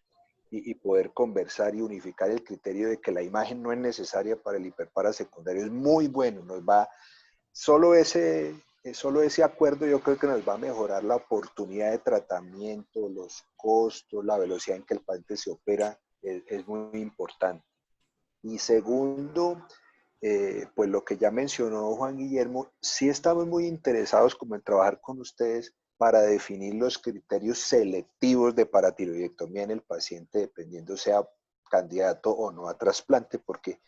y poder conversar y unificar el criterio de que la imagen no es necesaria para el hiperparasecundario es muy bueno. Solo ese acuerdo yo creo que nos va a mejorar la oportunidad de tratamiento, los costos, la velocidad en que el paciente se opera, es muy importante. Y segundo, pues lo que ya mencionó Juan Guillermo, sí estamos muy interesados como en trabajar con ustedes para definir los criterios selectivos de paratiroidectomía en el paciente, dependiendo sea candidato o no a trasplante, porque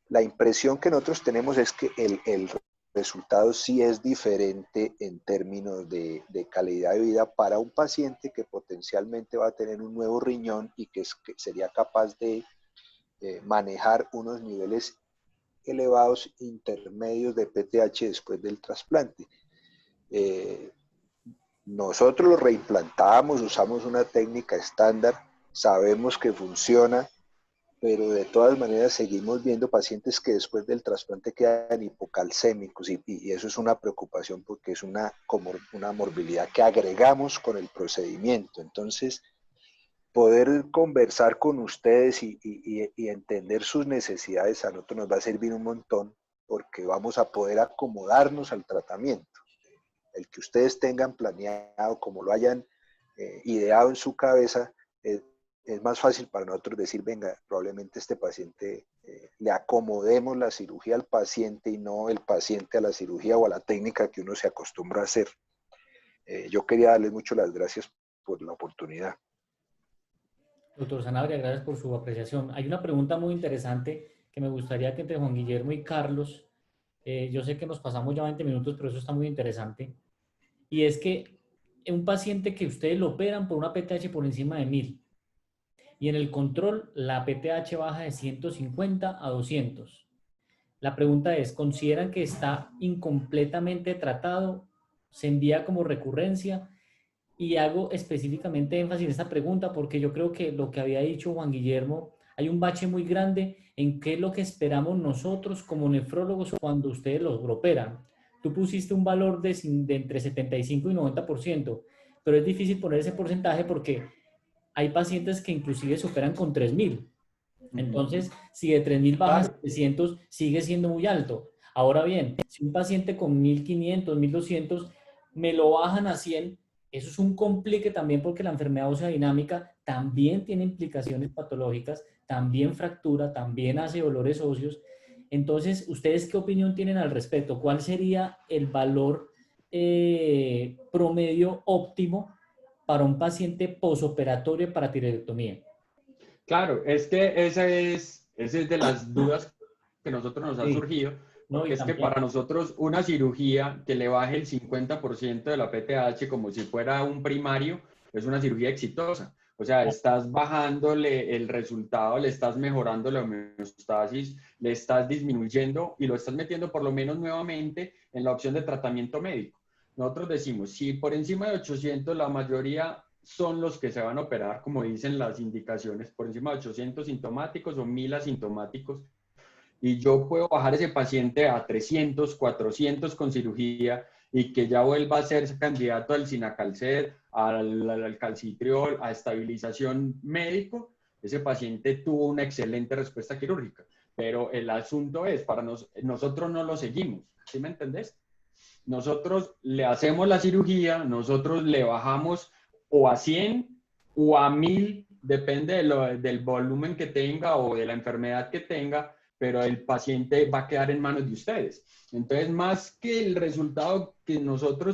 la impresión que nosotros tenemos es que el resultado sí es diferente en términos de calidad de vida para un paciente que potencialmente va a tener un nuevo riñón y que sería capaz de manejar unos niveles elevados intermedios de PTH después del trasplante. Nosotros lo reimplantamos, usamos una técnica estándar, sabemos que funciona, pero de todas maneras seguimos viendo pacientes que después del trasplante quedan hipocalcémicos y eso es una preocupación porque es una morbilidad que agregamos con el procedimiento. Entonces, poder conversar con ustedes y entender sus necesidades a nosotros nos va a servir un montón porque vamos a poder acomodarnos al tratamiento. El que ustedes tengan planeado, como lo hayan ideado en su cabeza, es más fácil para nosotros decir, venga, probablemente este paciente le acomodemos la cirugía al paciente y no el paciente a la cirugía o a la técnica que uno se acostumbra a hacer. Yo quería darles mucho las gracias por la oportunidad. Doctor Sanabria, gracias por su apreciación. Hay una pregunta muy interesante que me gustaría que entre Juan Guillermo y Carlos, yo sé que nos pasamos ya 20 minutos, pero eso está muy interesante, y es que un paciente que ustedes lo operan por una PTH por encima de 1000, y en el control la PTH baja de 150 a 200. La pregunta es, ¿consideran que está incompletamente tratado? ¿Se envía como recurrencia? Y hago específicamente énfasis en esta pregunta porque yo creo que lo que había dicho Juan Guillermo, hay un bache muy grande en qué es lo que esperamos nosotros como nefrólogos cuando ustedes los operan. Tú pusiste un valor de entre 75 y 90%, pero es difícil poner ese porcentaje porque hay pacientes que inclusive se operan con 3000. Entonces, si de 3000 baja a 700, sigue siendo muy alto. Ahora bien, si un paciente con 1500, 1200, me lo bajan a 100, eso es un complique también porque la enfermedad ósea dinámica también tiene implicaciones patológicas, también fractura, también hace dolores óseos. Entonces, ¿ustedes qué opinión tienen al respecto? ¿Cuál sería el valor promedio óptimo para un paciente posoperatorio para tiroidectomía? Claro, es que esa es de las dudas que nosotros nos han surgido, porque es que para nosotros una cirugía que le baje el 50% de la PTH como si fuera un primario, es una cirugía exitosa. O sea, estás bajándole el resultado, le estás mejorando la homeostasis, le estás disminuyendo y lo estás metiendo por lo menos nuevamente en la opción de tratamiento médico. Nosotros decimos, si por encima de 800 la mayoría son los que se van a operar, como dicen las indicaciones, por encima de 800 sintomáticos o 1000 asintomáticos. Y yo puedo bajar ese paciente a 300, 400 con cirugía y que ya vuelva a ser candidato al Cinacalcet, al calcitriol, a estabilización médico. Ese paciente tuvo una excelente respuesta quirúrgica. Pero el asunto es, nosotros no lo seguimos, ¿sí me entendés? Nosotros le hacemos la cirugía, nosotros le bajamos o a 100 o a 1000, depende del volumen que tenga o de la enfermedad que tenga, pero el paciente va a quedar en manos de ustedes. Entonces, más que el resultado que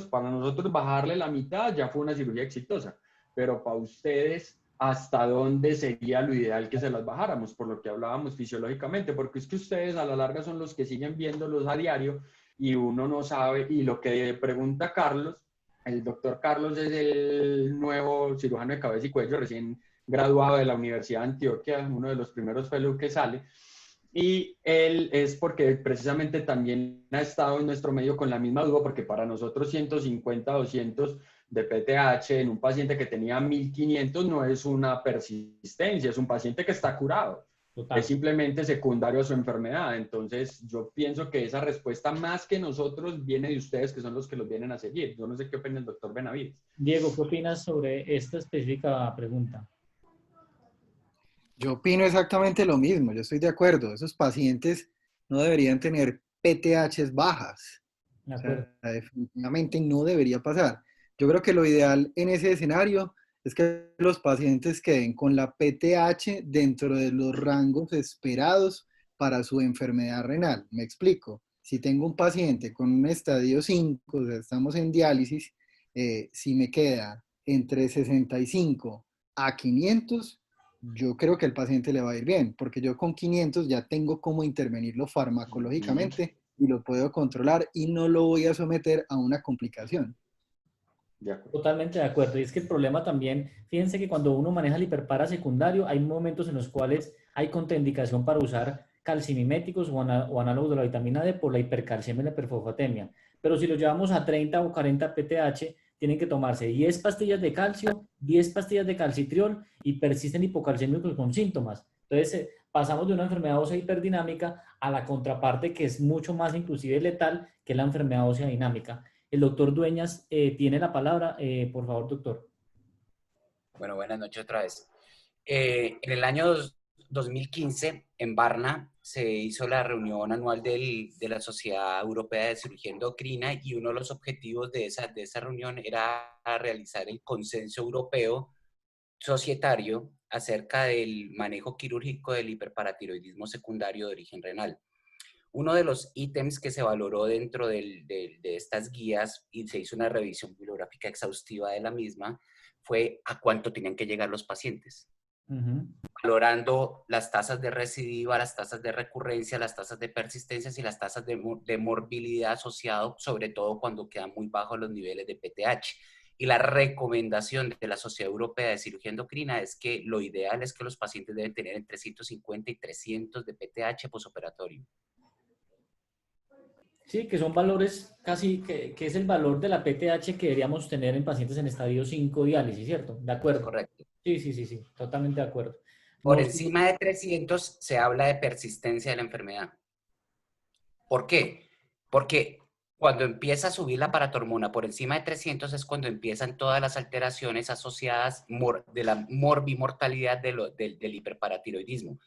para nosotros bajarle la mitad, ya fue una cirugía exitosa, pero para ustedes, ¿hasta dónde sería lo ideal que se las bajáramos? Por lo que hablábamos fisiológicamente, porque es que ustedes a la larga son los que siguen viéndolos a diario y uno no sabe, y lo que pregunta Carlos, el doctor Carlos es el nuevo cirujano de cabeza y cuello, recién graduado de la Universidad de Antioquia, uno de los primeros fellows que sale, y él es porque precisamente también ha estado en nuestro medio con la misma duda, porque para nosotros 150, 200 de PTH en un paciente que tenía 1500 no es una persistencia, es un paciente que está curado. Total. Es simplemente secundario a su enfermedad. Entonces, yo pienso que esa respuesta, más que nosotros, viene de ustedes, que son los que los vienen a seguir. Yo no sé qué opina el doctor Benavides. Diego, ¿qué opinas sobre esta específica pregunta? Yo opino exactamente lo mismo, yo estoy de acuerdo. Esos pacientes no deberían tener PTHs bajas. De acuerdo. O sea, definitivamente no debería pasar. Yo creo que lo ideal en ese escenario es que los pacientes queden con la PTH dentro de los rangos esperados para su enfermedad renal. Me explico. Si tengo un paciente con un estadio 5, o sea, estamos en diálisis, si me queda entre 65 a 500, yo creo que el paciente le va a ir bien, porque yo con 500 ya tengo cómo intervenirlo farmacológicamente y lo puedo controlar y no lo voy a someter a una complicación. Totalmente de acuerdo. Y es que el problema también, fíjense que cuando uno maneja el hiperpara secundario, hay momentos en los cuales hay contraindicación para usar calcimiméticos o análogos de la vitamina D por la hipercalcemia y la hiperfosfatemia. Pero si lo llevamos a 30 o 40 PTH, tienen que tomarse 10 pastillas de calcio, 10 pastillas de calcitriol y persisten hipocalcémicos con síntomas. Entonces, pasamos de una enfermedad ósea hiperdinámica a la contraparte que es mucho más inclusive letal, que es la enfermedad ósea dinámica. El doctor Dueñas tiene la palabra. Por favor, doctor. Bueno, buenas noches otra vez. En el año 2015, en Varna, se hizo la reunión anual de la Sociedad Europea de Cirugía Endocrina y uno de los objetivos de esa reunión era realizar el consenso europeo societario acerca del manejo quirúrgico del hiperparatiroidismo secundario de origen renal. Uno de los ítems que se valoró dentro de estas guías y se hizo una revisión bibliográfica exhaustiva de la misma fue a cuánto tenían que llegar los pacientes. Valorando las tasas de recidiva, las tasas de recurrencia, las tasas de persistencia y las tasas de morbilidad asociado, sobre todo cuando quedan muy bajos los niveles de PTH. Y la recomendación de la Sociedad Europea de Cirugía Endocrina es que lo ideal es que los pacientes deben tener entre 150 y 300 de PTH posoperatorio. Sí, que son valores casi, que es el valor de la PTH que deberíamos tener en pacientes en estadio 5 diálisis, ¿cierto? De acuerdo. Correcto. Sí, totalmente de acuerdo. Por encima de 300 se habla de persistencia de la enfermedad. ¿Por qué? Porque cuando empieza a subir la paratormona por encima de 300 es cuando empiezan todas las alteraciones asociadas de la morbimortalidad del hiperparatiroidismo.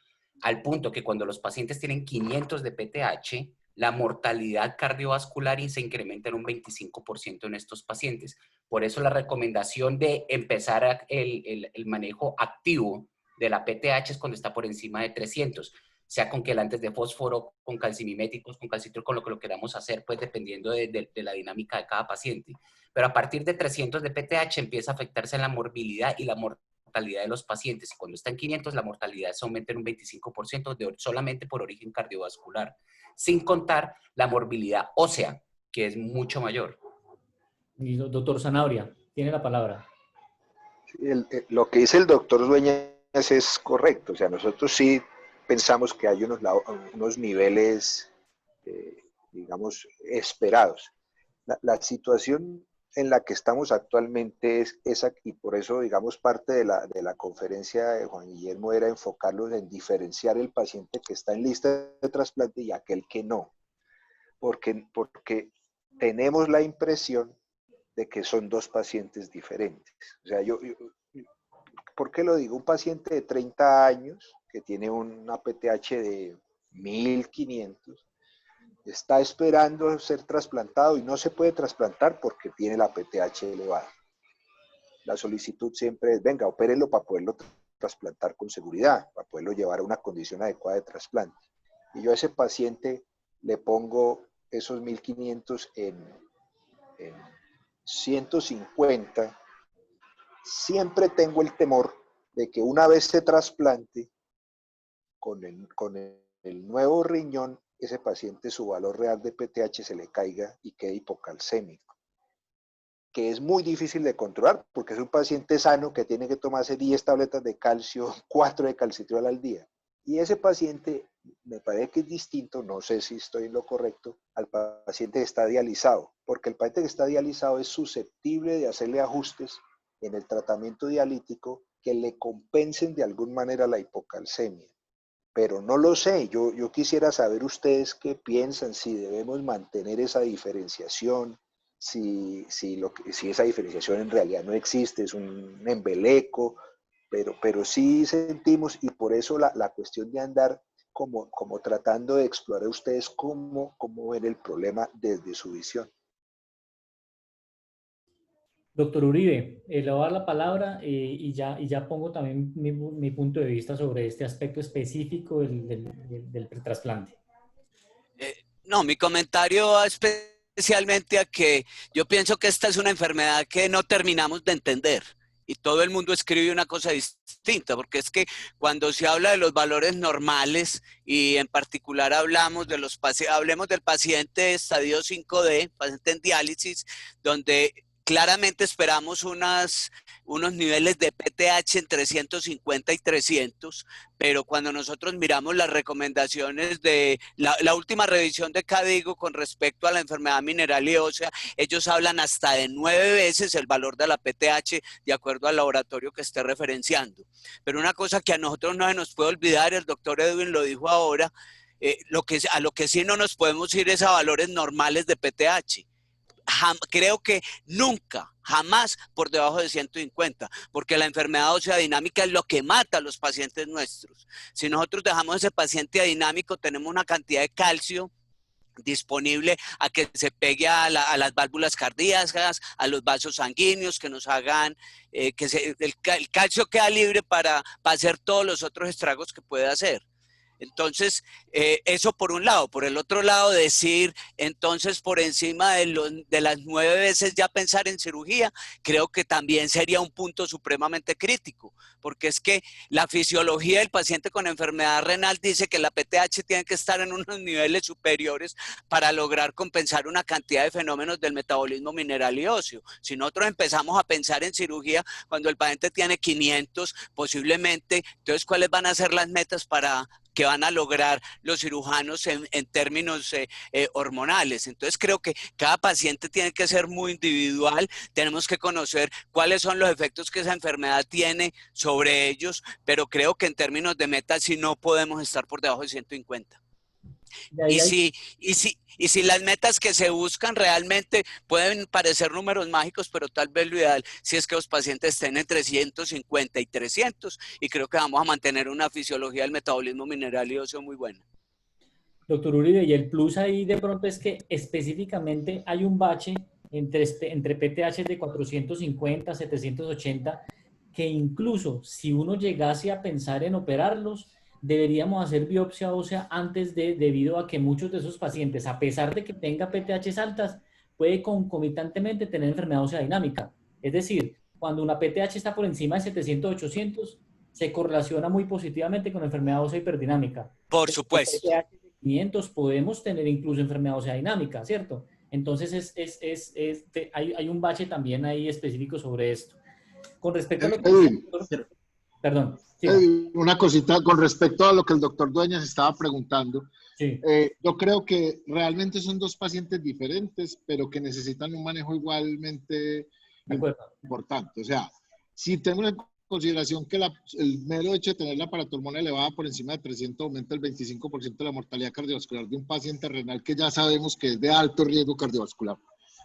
Al punto que cuando los pacientes tienen 500 de PTH, la mortalidad cardiovascular se incrementa en un 25% en estos pacientes. Por eso la recomendación de empezar el manejo activo de la PTH es cuando está por encima de 300, sea con quelantes de fósforo, con calcimiméticos, con calcitriol, con lo que lo queramos hacer, pues dependiendo de la dinámica de cada paciente. Pero a partir de 300 de PTH empieza a afectarse la morbilidad y la mortalidad de los pacientes. Y cuando está en 500, la mortalidad se aumenta en un 25% solamente por origen cardiovascular, sin contar la morbilidad ósea, que es mucho mayor. Y doctor Zanabria, tiene la palabra. Lo que dice el doctor Dueñas es correcto. O sea, nosotros sí pensamos que hay unos niveles, digamos, esperados. La situación en la que estamos actualmente es esa, y por eso, digamos, parte de la conferencia de Juan Guillermo era enfocarlos en diferenciar el paciente que está en lista de trasplante y aquel que no, porque tenemos la impresión de que son dos pacientes diferentes. O sea, ¿por qué lo digo? Un paciente de 30 años que tiene una PTH de 1500, está esperando ser trasplantado y no se puede trasplantar porque tiene la PTH elevada. La solicitud siempre es, venga, opérenlo para poderlo trasplantar con seguridad, para poderlo llevar a una condición adecuada de trasplante. Y yo a ese paciente le pongo esos 1500 en 150. Siempre tengo el temor de que una vez se trasplante con el nuevo riñón, ese paciente, su valor real de PTH se le caiga y quede hipocalcémico, que es muy difícil de controlar porque es un paciente sano que tiene que tomarse 10 tabletas de calcio, 4 de calcitriol al día. Y ese paciente me parece que es distinto, no sé si estoy en lo correcto, al paciente que está dializado, porque el paciente que está dializado es susceptible de hacerle ajustes en el tratamiento dialítico que le compensen de alguna manera la hipocalcemia. Pero no lo sé, yo quisiera saber ustedes qué piensan, si debemos mantener esa diferenciación, si esa diferenciación en realidad no existe, es un embeleco, pero sí sentimos, y por eso la cuestión de andar como tratando de explorar ustedes cómo ven el problema desde su visión. Doctor Uribe, le voy a dar la palabra y ya pongo también mi punto de vista sobre este aspecto específico del trasplante. No, mi comentario va especialmente a que yo pienso que esta es una enfermedad que no terminamos de entender y todo el mundo escribe una cosa distinta, porque es que cuando se habla de los valores normales y en particular hablemos del paciente estadio 5D, paciente en diálisis, donde claramente esperamos unos niveles de PTH entre 150 y 300, pero cuando nosotros miramos las recomendaciones de la última revisión de CADIGO con respecto a la enfermedad mineral y ósea, ellos hablan hasta de 9 veces el valor de la PTH de acuerdo al laboratorio que esté referenciando. Pero una cosa que a nosotros no se nos puede olvidar, el doctor Edwin lo dijo ahora, a lo que sí no nos podemos ir es a valores normales de PTH. Creo que nunca, jamás por debajo de 150, porque la enfermedad ósea dinámica es lo que mata a los pacientes nuestros. Si nosotros dejamos ese paciente adinámico, tenemos una cantidad de calcio disponible a que se pegue a las válvulas cardíacas, a los vasos sanguíneos, que nos hagan, el calcio queda libre para hacer todos los otros estragos que puede hacer. Entonces, eso por un lado. Por el otro lado, decir, entonces, por encima de las 9 veces ya pensar en cirugía, creo que también sería un punto supremamente crítico, porque es que la fisiología del paciente con enfermedad renal dice que la PTH tiene que estar en unos niveles superiores para lograr compensar una cantidad de fenómenos del metabolismo mineral y óseo. Si nosotros empezamos a pensar en cirugía cuando el paciente tiene 500, posiblemente, entonces, ¿cuáles van a ser las metas que van a lograr los cirujanos en términos hormonales? Entonces creo que cada paciente tiene que ser muy individual, tenemos que conocer cuáles son los efectos que esa enfermedad tiene sobre ellos, pero creo que en términos de metas sí no podemos estar por debajo de 150. Y si las metas que se buscan realmente pueden parecer números mágicos, pero tal vez lo ideal si es que los pacientes estén entre 150 y 300, y creo que vamos a mantener una fisiología del metabolismo mineral y óseo muy buena. Doctor Uribe, y el plus ahí de pronto es que específicamente hay un bache entre PTH de 450, 780, que incluso si uno llegase a pensar en operarlos, deberíamos hacer biopsia ósea antes debido a que muchos de esos pacientes, a pesar de que tenga PTHs altas, puede concomitantemente tener enfermedad ósea dinámica. Es decir, cuando una PTH está por encima de 700, 800, se correlaciona muy positivamente con enfermedad ósea hiperdinámica. Por supuesto. PTH de 500 podemos tener incluso enfermedad ósea dinámica, ¿cierto? Entonces hay un bache también ahí específico sobre esto. Con respecto a lo que... Perdón, siga. Una cosita con respecto a lo que el doctor Dueñas estaba preguntando. Sí, Yo creo que realmente son dos pacientes diferentes, pero que necesitan un manejo igualmente de acuerdo. importante. O sea, si tenemos en consideración que el mero hecho de tener la paratormona elevada por encima de 300 aumenta el 25% de la mortalidad cardiovascular de un paciente renal que ya sabemos que es de alto riesgo cardiovascular,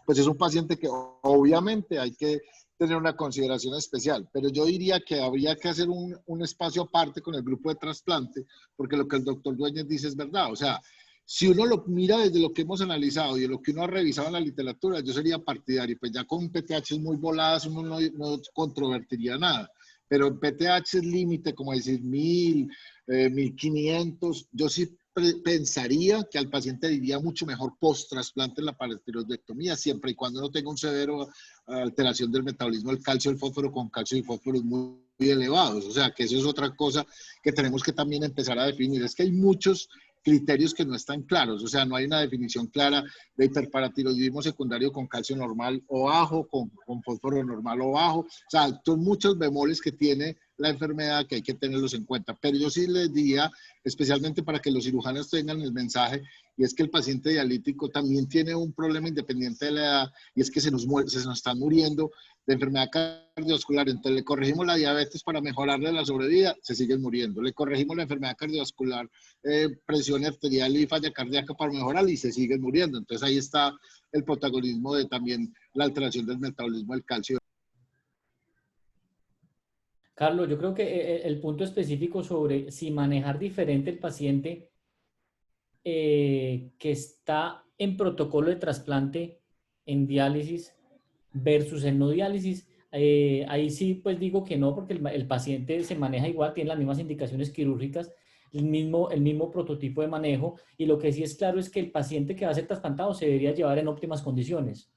pues es un paciente que obviamente hay que tener una consideración especial, pero yo diría que habría que hacer un espacio aparte con el grupo de trasplante, porque lo que el doctor Dueñas dice es verdad. O sea, si uno lo mira desde lo que hemos analizado y de lo que uno ha revisado en la literatura, yo sería partidario, pues ya con PTH muy voladas uno no controvertiría nada, pero en PTH límite, como decir 1000, 1500, yo sí pensaría que al paciente le iría mucho mejor post-trasplante en la paratiroidectomía, siempre y cuando no tenga un severo alteración del metabolismo del calcio y el fósforo con calcio y fósforos muy elevados. O sea, que eso es otra cosa que tenemos que también empezar a definir. Es que hay muchos criterios que no están claros, o sea, no hay una definición clara de hiperparatiroidismo secundario con calcio normal o bajo, con fósforo normal o bajo. O sea, son muchos bemoles que tiene la enfermedad que hay que tenerlos en cuenta. Pero yo sí les diría, especialmente para que los cirujanos tengan el mensaje, y es que el paciente dialítico también tiene un problema independiente de la edad, y es que se nos están muriendo de enfermedad cardiovascular. Entonces le corregimos la diabetes para mejorarle la sobrevida, se siguen muriendo. Le corregimos la enfermedad cardiovascular, presión arterial y falla cardíaca para mejorarla y se siguen muriendo. Entonces ahí está el protagonismo de también la alteración del metabolismo del calcio. Carlos, yo creo que el punto específico sobre si manejar diferente el paciente que está en protocolo de trasplante en diálisis versus en no diálisis, ahí sí pues digo que no, porque el paciente se maneja igual, tiene las mismas indicaciones quirúrgicas, el mismo prototipo de manejo, y lo que sí es claro es que el paciente que va a ser trasplantado se debería llevar en óptimas condiciones.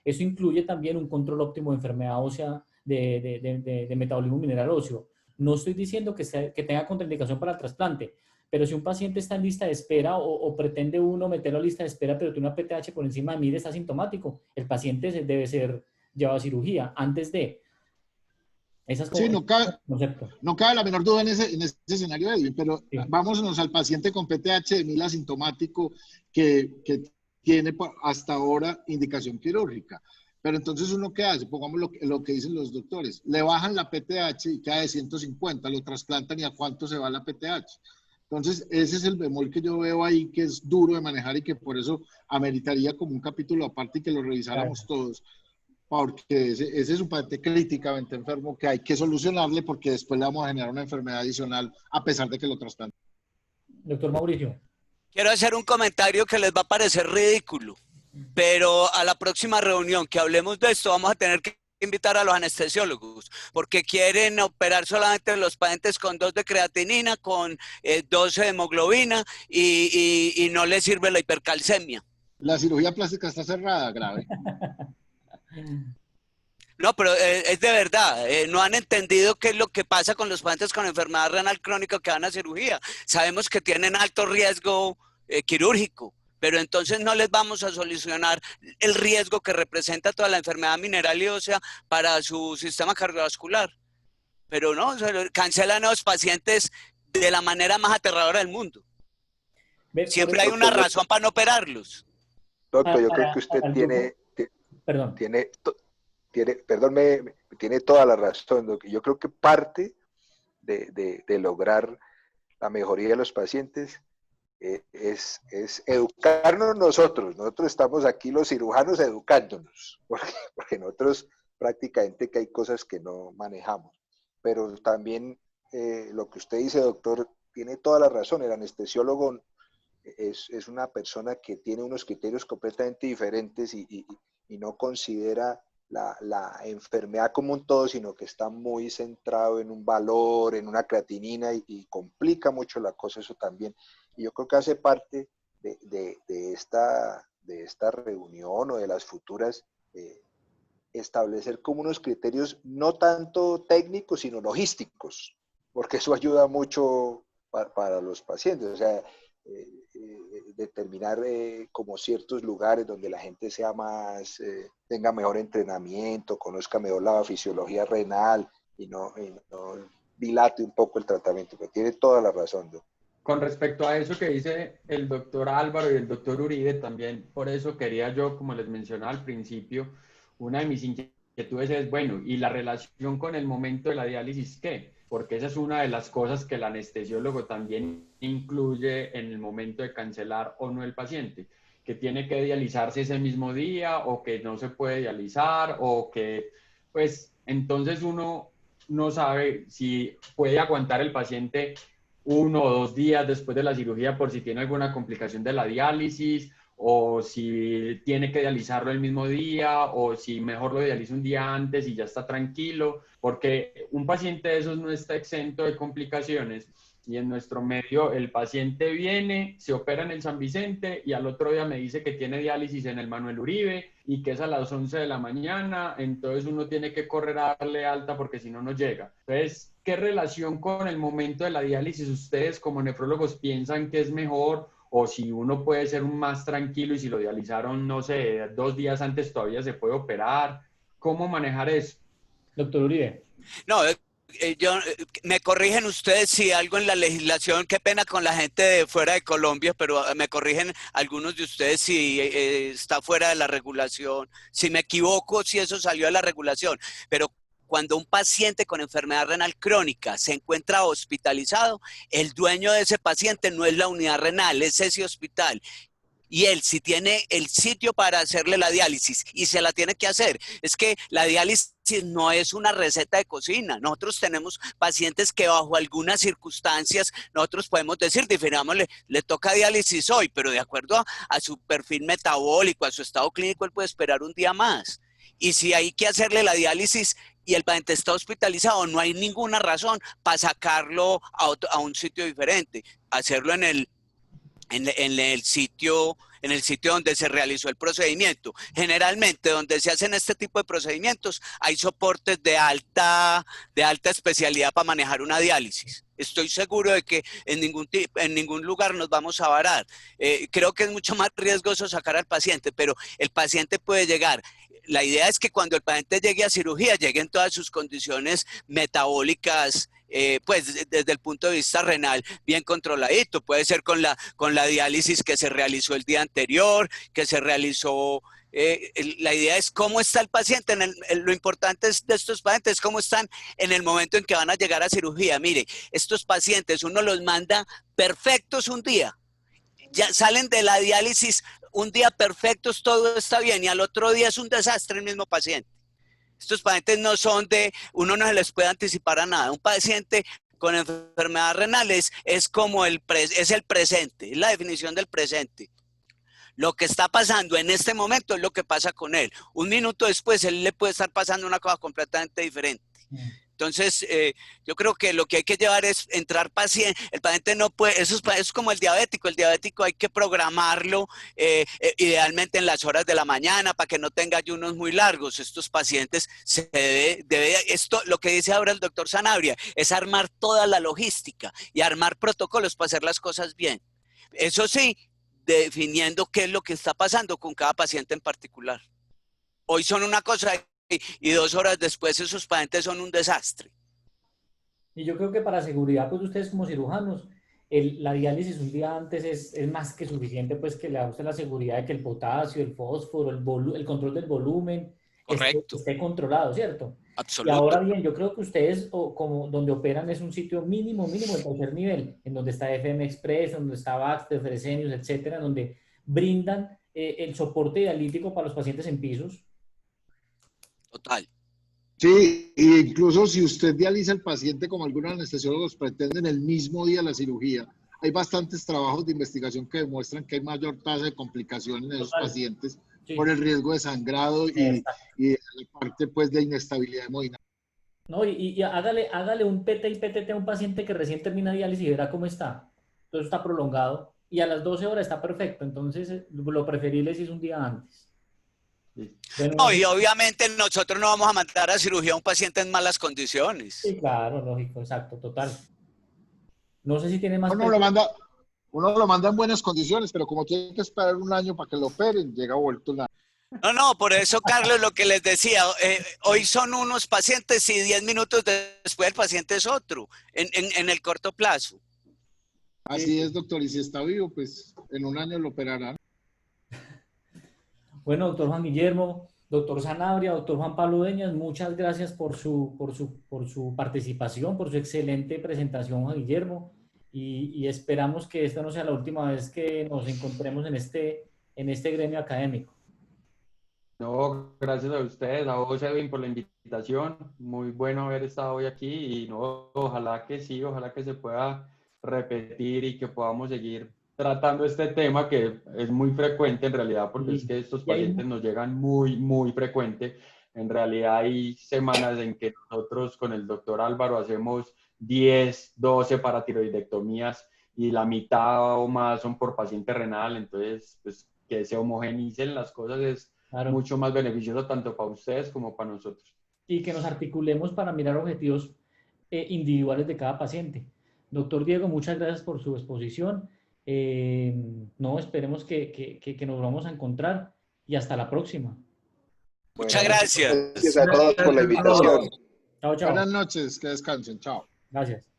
Eso incluye también un control óptimo de enfermedad ósea, de metabolismo mineral óseo. No estoy diciendo que tenga contraindicación para el trasplante, pero si un paciente está en lista de espera o pretende uno meterlo a lista de espera, pero tiene una PTH por encima de 1000, está asintomático, el paciente debe ser llevado a cirugía antes de. Esas Sí, concepto. no cabe la menor duda en ese escenario, Edwin, pero Sí. vámonos al paciente con PTH de 1000 asintomático que tiene hasta ahora indicación quirúrgica. Pero entonces uno qué hace, pongamos lo que dicen los doctores, le bajan la PTH y queda de 150, lo trasplantan y a cuánto se va la PTH. Entonces ese es el bemol que yo veo ahí que es duro de manejar y que por eso ameritaría como un capítulo aparte y que lo revisáramos todos, porque ese es un paciente críticamente enfermo que hay que solucionarle porque después le vamos a generar una enfermedad adicional a pesar de que lo trasplante. Doctor Mauricio. Quiero hacer un comentario que les va a parecer ridículo, pero a la próxima reunión que hablemos de esto vamos a tener que invitar a los anestesiólogos, porque quieren operar solamente los pacientes con 2 de creatinina, con 12 de hemoglobina y no les sirve la hipercalcemia. La cirugía plástica está cerrada, grave. No, pero es de verdad, no han entendido qué es lo que pasa con los pacientes con enfermedad renal crónica que van a cirugía. Sabemos que tienen alto riesgo quirúrgico, pero entonces no les vamos a solucionar el riesgo que representa toda la enfermedad mineral y ósea para su sistema cardiovascular. Pero no, cancelan a los pacientes de la manera más aterradora del mundo. Siempre hay una razón para no operarlos. Doctor, yo creo que usted tiene toda la razón. Doctor. Yo creo que parte de lograr la mejoría de los pacientes es educarnos nosotros. Nosotros estamos aquí los cirujanos educándonos, porque nosotros prácticamente que hay cosas que no manejamos. Pero también lo que usted dice, doctor, tiene toda la razón. El anestesiólogo es una persona que tiene unos criterios completamente diferentes y no considera la enfermedad como un todo, sino que está muy centrado en un valor, en una creatinina y complica mucho la cosa eso también. Y yo creo que hace parte de esta reunión o de las futuras, establecer como unos criterios no tanto técnicos, sino logísticos, porque eso ayuda mucho para los pacientes. O sea, determinar como ciertos lugares donde la gente sea más, tenga mejor entrenamiento, conozca mejor la fisiología renal y no dilate un poco el tratamiento, pero tiene toda la razón, doctor. Con respecto a eso que dice el doctor Álvaro y el doctor Uribe, también por eso quería yo, como les mencionaba al principio, una de mis inquietudes es, bueno, ¿y la relación con el momento de la diálisis qué? Porque esa es una de las cosas que el anestesiólogo también incluye en el momento de cancelar o no el paciente, que tiene que dializarse ese mismo día o que no se puede dializar o que, pues, entonces uno no sabe si puede aguantar el paciente 1 o 2 días después de la cirugía por si tiene alguna complicación de la diálisis o si tiene que dializarlo el mismo día o si mejor lo dializa un día antes y ya está tranquilo, porque un paciente de esos no está exento de complicaciones y en nuestro medio el paciente viene, se opera en el San Vicente y al otro día me dice que tiene diálisis en el Manuel Uribe y que es a las 11 de la mañana, entonces uno tiene que correr a darle alta porque si no, no llega. Entonces, ¿qué relación con el momento de la diálisis ustedes como nefrólogos piensan que es mejor? O si uno puede ser más tranquilo y si lo dializaron, no sé, 2 días antes todavía se puede operar. ¿Cómo manejar eso? Doctor Uribe. No, me corrigen ustedes si algo en la legislación, qué pena con la gente de fuera de Colombia, pero me corrigen algunos de ustedes si está fuera de la regulación, si me equivoco, si eso salió de la regulación, pero cuando un paciente con enfermedad renal crónica se encuentra hospitalizado, el dueño de ese paciente no es la unidad renal, es ese hospital. Y él, si tiene el sitio para hacerle la diálisis y se la tiene que hacer, es que la diálisis no es una receta de cocina. Nosotros tenemos pacientes que bajo algunas circunstancias, nosotros podemos decir, difirámosle, le toca diálisis hoy, pero de acuerdo a su perfil metabólico, a su estado clínico, él puede esperar un día más. Y si hay que hacerle la diálisis y el paciente está hospitalizado, no hay ninguna razón para sacarlo a un sitio diferente, hacerlo en el sitio donde se realizó el procedimiento. Generalmente donde se hacen este tipo de procedimientos hay soportes de alta especialidad para manejar una diálisis. Estoy seguro de que en ningún lugar nos vamos a varar. Creo que es mucho más riesgoso sacar al paciente, pero el paciente puede llegar. La idea es que cuando el paciente llegue a cirugía, llegue en todas sus condiciones metabólicas, pues desde el punto de vista renal, bien controladito. Puede ser con la diálisis que se realizó el día anterior, que se realizó. La idea es cómo está el paciente. Lo importante de estos pacientes es cómo están en el momento en que van a llegar a cirugía. Mire, estos pacientes uno los manda perfectos un día. Ya salen de la diálisis un día perfectos, todo está bien, y al otro día es un desastre el mismo paciente. Estos pacientes no son uno no se les puede anticipar a nada. Un paciente con enfermedades renales es como es el presente, es la definición del presente. Lo que está pasando en este momento es lo que pasa con él. Un minuto después, él le puede estar pasando una cosa completamente diferente. Entonces, yo creo que lo que hay que llevar es entrar paciente. El paciente no puede, eso es como el diabético. El diabético hay que programarlo idealmente en las horas de la mañana para que no tenga ayunos muy largos. Estos pacientes lo que dice ahora el doctor Sanabria, es armar toda la logística y armar protocolos para hacer las cosas bien. Eso sí, definiendo qué es lo que está pasando con cada paciente en particular. Hoy son una cosa y 2 horas después esos pacientes son un desastre. Y yo creo que para seguridad, pues ustedes como cirujanos, la diálisis un día antes es más que suficiente, pues que le da a usted la seguridad de que el potasio, el fósforo, el control del volumen esté controlado, ¿cierto? Absoluto. Y ahora bien, yo creo que ustedes, como donde operan, es un sitio mínimo, el tercer nivel, en donde está FM Express, donde está Baxter, Fresenius, etcétera, donde brindan el soporte dialítico para los pacientes en pisos. Total. Sí, e incluso si usted dializa al paciente, como algunos anestesiólogos pretenden, el mismo día de la cirugía, hay bastantes trabajos de investigación que demuestran que hay mayor tasa de complicaciones en esos pacientes por el riesgo de sangrado y la parte pues de inestabilidad hemodinámica. No, y hágale un PT y PTT a un paciente que recién termina diálisis y verá cómo está. Entonces está prolongado y a las 12 horas está perfecto. Entonces lo preferible es un día antes. Bueno, no, y obviamente nosotros no vamos a mandar a cirugía a un paciente en malas condiciones. Sí, claro, lógico, exacto, total. No sé si tiene más... Uno lo manda en buenas condiciones, pero como tiene que esperar un año para que lo operen, llega vuelto la... No, por eso, Carlos, lo que les decía, hoy son unos pacientes y 10 minutos después el paciente es otro, en el corto plazo. Así es, doctor, y si está vivo, pues en un año lo operarán. Bueno, doctor Juan Guillermo, doctor Sanabria, doctor Juan Pablo Deñas, muchas gracias por su participación, por su excelente presentación, Juan Guillermo, y esperamos que esta no sea la última vez que nos encontremos en este gremio académico. No, gracias a ustedes, a vos, Edwin, por la invitación. Muy bueno haber estado hoy aquí y no, ojalá que sí, ojalá que se pueda repetir y que podamos seguir tratando este tema que es muy frecuente en realidad, porque es que estos pacientes nos llegan muy frecuente. En realidad hay semanas en que nosotros con el doctor Álvaro hacemos 10, 12 paratiroidectomías y la mitad o más son por paciente renal, entonces pues que se homogeneicen las cosas es mucho más beneficioso tanto para ustedes como para nosotros. Y que nos articulemos para mirar objetivos individuales de cada paciente. Doctor Diego, muchas gracias por su exposición. No, esperemos que nos vamos a encontrar y hasta la próxima. Muchas gracias. Gracias a todos por la invitación. Chao, chao. Buenas noches, que descansen, chao. Gracias.